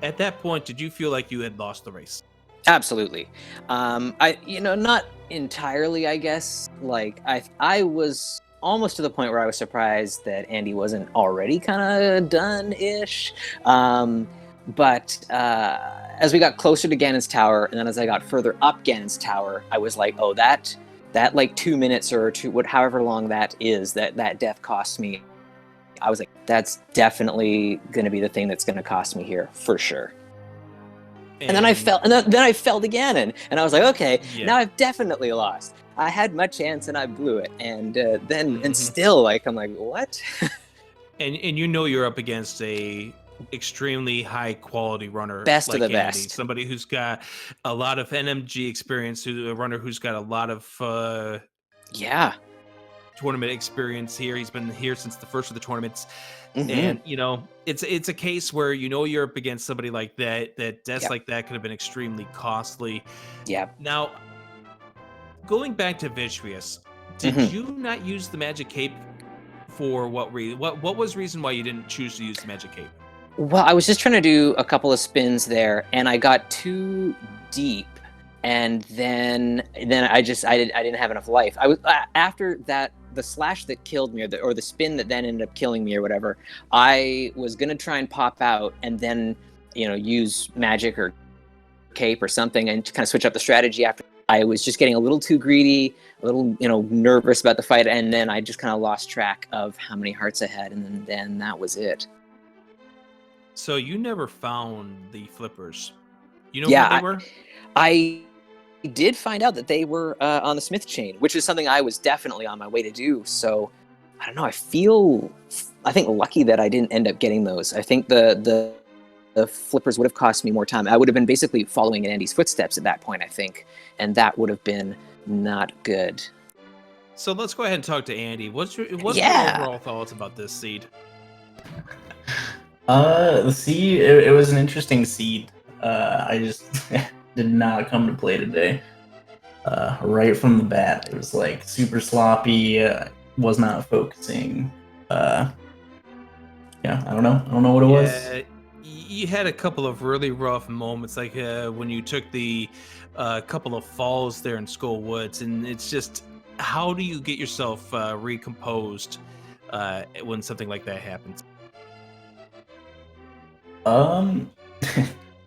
At that point, did you feel like you had lost the race? Absolutely. Not entirely, I guess. Like, I was almost to the point where I was surprised that Andy wasn't already kind of done-ish. But as we got closer to Ganon's Tower, and then as I got further up Ganon's Tower, I was like, oh, that like 2 minutes or however long that is, that death cost me. I was like, that's definitely going to be the thing that's going to cost me here for sure. And then I fell, and then I fell again, and I was like, okay, now I've definitely lost. I had my chance and I blew it, and and still, like, I'm like, what? and you know you're up against a extremely high quality runner, best like of the Andy, best, somebody who's got a lot of NMG experience, a runner who's got a lot of tournament experience here. He's been here since the first of the tournaments. And it's a case where you're up against somebody like that deaths like that could have been extremely costly. Now, going back to Vitreous, did you not use the magic cape for what reason? What was the reason why you didn't choose to use the magic cape? Well, I was just trying to do a couple of spins there, and I got too deep, and then I didn't have enough life. I was after that. The slash that killed me, or the spin that then ended up killing me, or whatever, I was gonna try and pop out and then use magic or cape or something and kind of switch up the strategy. After I was just getting a little too greedy, a little nervous about the fight, and then I just kind of lost track of how many hearts I had, and then that was it. So you never found the flippers? You know where they were? I did find out that they were on the Smith chain, which is something I was definitely on my way to do. So I don't know. I think lucky that I didn't end up getting those. I think the flippers would have cost me more time. I would have been basically following in Andy's footsteps at that point, I think, and that would have been not good. So let's go ahead and talk to Andy. What's your overall thoughts about this seed? The seed, it was an interesting seed. I just did not come to play today. Right from the bat, it was like super sloppy. Was not focusing. I don't know what it was. You had a couple of really rough moments, like when you took the couple of falls there in Skull Woods, and it's just, how do you get yourself recomposed when something like that happens?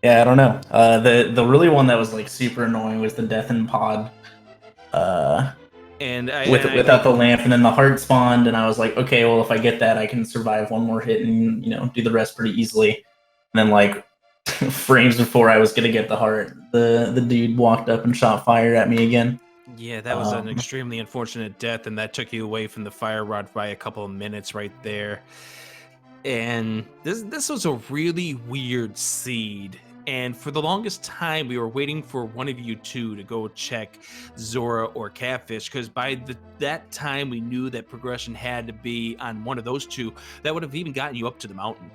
Yeah, I don't know. The really one that was like super annoying was the death in pod. Without the lamp, and then the heart spawned, and I was like, okay, well, if I get that, I can survive one more hit and do the rest pretty easily. And then like frames before I was gonna get the heart, the dude walked up and shot fire at me again. Yeah, that was an extremely unfortunate death, and that took you away from the fire rod by a couple of minutes right there. And this was a really weird seed. And for the longest time, we were waiting for one of you two to go check Zora or Catfish, because by that time, we knew that progression had to be on one of those two. That would have even gotten you up to the mountain.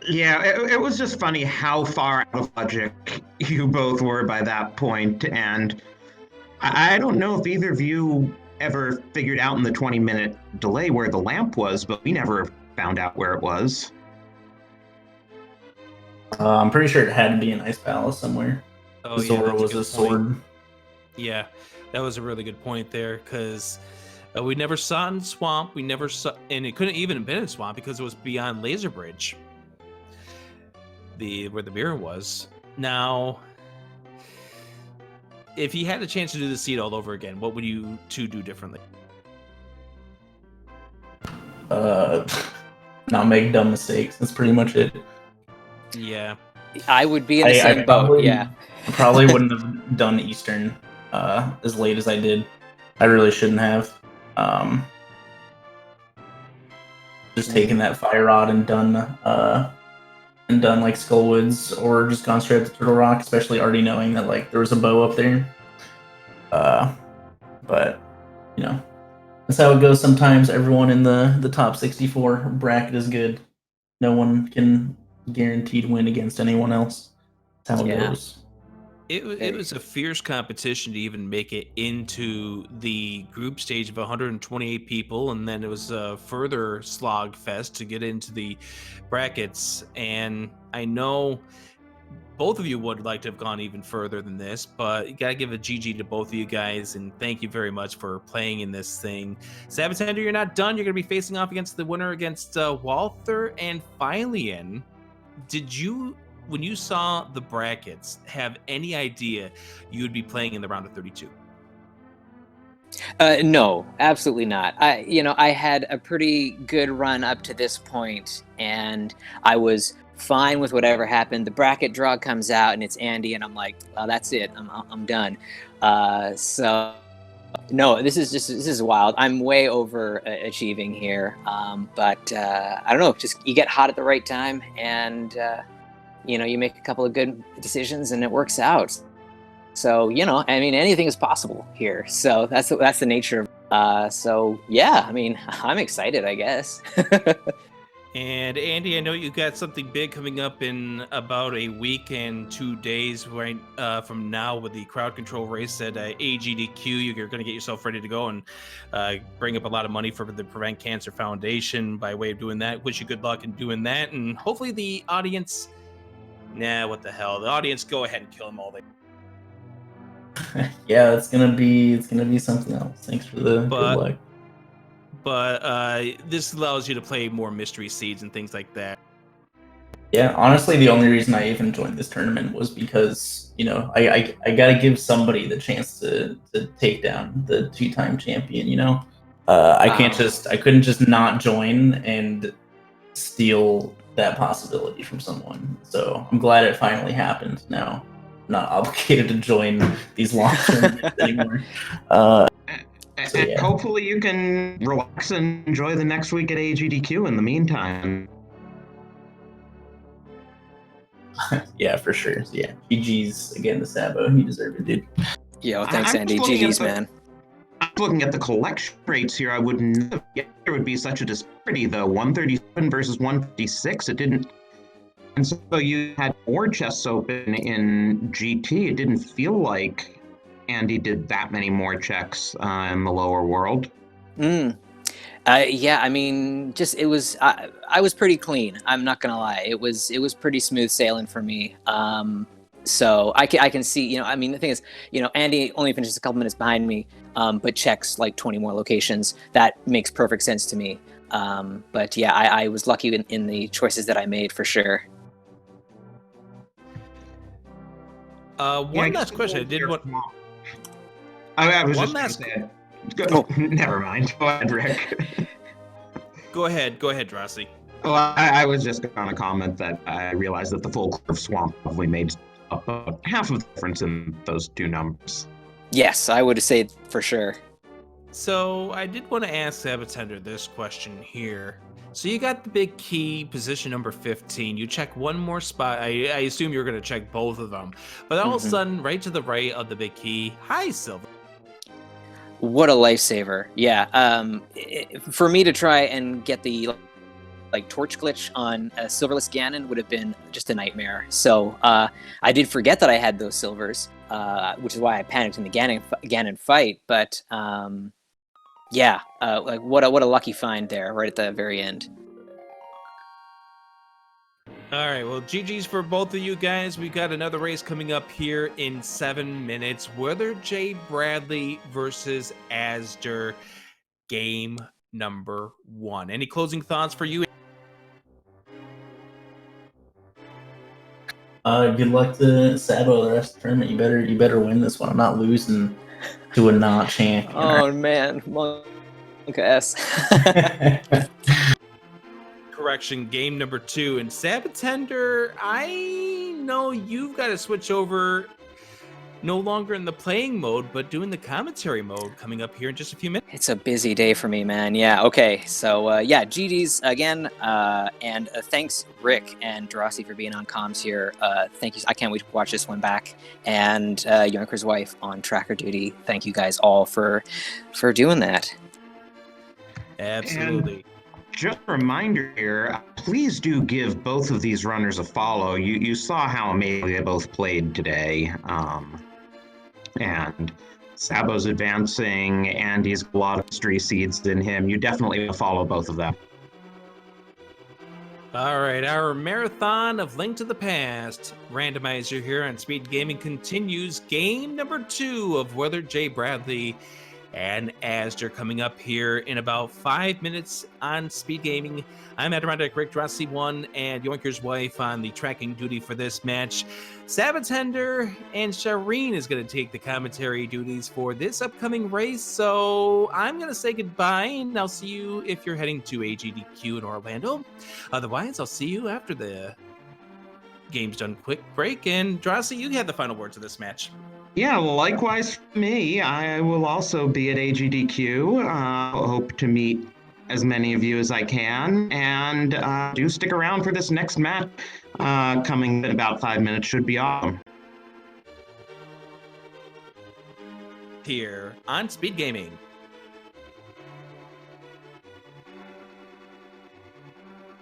Yeah, it was just funny how far out of logic you both were by that point. And I don't know if either of you ever figured out in the 20-minute delay where the lamp was, but we never found out where it was. I'm pretty sure it had to be an ice palace somewhere. Oh, Zora yeah, was a sword. Yeah, that was a really good point there, because We never saw it in Swamp. We never saw, and it couldn't even have been in Swamp because it was beyond Laser Bridge, where the mirror was. Now, if you had a chance to do the seed all over again, what would you two do differently? Not make dumb mistakes. That's pretty much it. Yeah. I would be in the same boat. Yeah. I probably wouldn't have done Eastern as late as I did. I really shouldn't have. Just taken that fire rod and done like Skullwoods, or just gone straight to Turtle Rock, especially already knowing that like there was a bow up there. But you know, that's how it goes sometimes. Everyone in the top 64 bracket is good. No one can guaranteed win against anyone else. That's how it goes. It was a fierce competition to even make it into the group stage of 128 people, and then it was a further slog fest to get into the brackets. And I know both of you would like to have gone even further than this, but you gotta give a GG to both of you guys, and thank you very much for playing in this thing. sab0tender, you're not done. You're gonna be facing off against the winner against Walther and Philian. Did you, when you saw the brackets, have any idea you would be playing in the round of 32? No, absolutely not. I had a pretty good run up to this point, and I was fine with whatever happened. The bracket draw comes out, and it's Andy, and I'm like, well, that's it. I'm done. So no, this is wild. I'm way over achieving here. But I don't know. Just you get hot at the right time, and you make a couple of good decisions, and it works out. So I mean, anything is possible here. So that's the nature. So yeah, I mean, I'm excited, I guess. And Andy, I know you got something big coming up in about a week and 2 days right from now with the crowd control race at AGDQ. You're going to get yourself ready to go and bring up a lot of money for the Prevent Cancer Foundation by way of doing that. Wish you good luck in doing that, and hopefully the audience. Nah, what the hell? The audience, go ahead and kill them all. Yeah, it's gonna be something else. Thanks for the good luck. But this allows you to play more mystery seeds and things like that. Yeah, honestly, the only reason I even joined this tournament was because I gotta give somebody the chance to take down the 2-time champion. I couldn't just not join and steal that possibility from someone. So I'm glad it finally happened. Now I'm not obligated to join these long tournaments anymore. So, yeah. Hopefully you can relax and enjoy the next week at AGDQ in the meantime. Yeah, for sure. So, yeah, GG's again to Sabo. He deserved it, dude. Yo, thanks, Andy. GG's, man. I'm looking at the collection rates here. I wouldn't have guessed there would be such a disparity, though. 137 versus 156. It didn't. And so you had more chests open in GT. It didn't feel like Andy did that many more checks in the lower world. Yeah, I mean, just it was. I was pretty clean. I'm not gonna lie. It was pretty smooth sailing for me. So I can see. I mean, the thing is, Andy only finishes a couple minutes behind me, but checks like 20 more locations. That makes perfect sense to me. But yeah, I was lucky in the choices that I made for sure. One last question. I did want. I was just going to say it. Never mind. Go ahead, Rick. Go ahead, Drossi. Well, I was just going to comment that I realized that the full curve swamp probably made about half of the difference in those two numbers. Yes, I would say for sure. So I did want to ask sab0tender this question here. So you got the big key, position number 15. You check one more spot. I assume you're going to check both of them. But all of a sudden, right to the right of the big key, hi, Silver. What a lifesaver. Yeah. For me to try and get the torch glitch on a silverless Ganon would have been just a nightmare. So I did forget that I had those silvers, which is why I panicked in the Ganon fight. But yeah, what a lucky find there, right at the very end. All right, well, GG's for both of you guys. We got another race coming up here in 7 minutes. Whether J. Bradley versus Asder. game number 1. Any closing thoughts for you? Good luck to Sabo the rest of the tournament. You better win this one. I'm not losing to a not champion. Oh man, Monk S. Correction, game number 2. And sab0tender, I know you've got to switch over, no longer in the playing mode, but doing the commentary mode coming up here in just a few minutes. It's a busy day for me, man. Yeah, okay. So, yeah, GG's again. And thanks, Rick and Drossi, for being on comms here. Thank you. I can't wait to watch this one back. And Yoinker's wife on tracker duty. Thank you guys all for doing that. Absolutely. And just a reminder here, please do give both of these runners a follow. You saw how amazingly they both played today. And Sabo's advancing, and he's got a lot of mystery seeds in him. You definitely want to follow both of them. All right, our marathon of Link to the Past randomizer here on Speed Gaming continues. Game number 2 of whether Jay Bradley and Astor coming up here in about 5 minutes on Speed Gaming. I'm Adirondack Rick Drossi 1 and Yoinker's wife on the tracking duty for this match. sab0tender and Shireen is going to take the commentary duties for this upcoming race. So I'm going to say goodbye, and I'll see you if you're heading to AGDQ in Orlando. Otherwise, I'll see you after the game's done. Quick break, and Drossi, you had the final words of this match. Yeah, likewise for me. I will also be at AGDQ. Hope to meet as many of you as I can. And do stick around for this next match coming in about 5 minutes. Should be awesome. Here on Speed Gaming.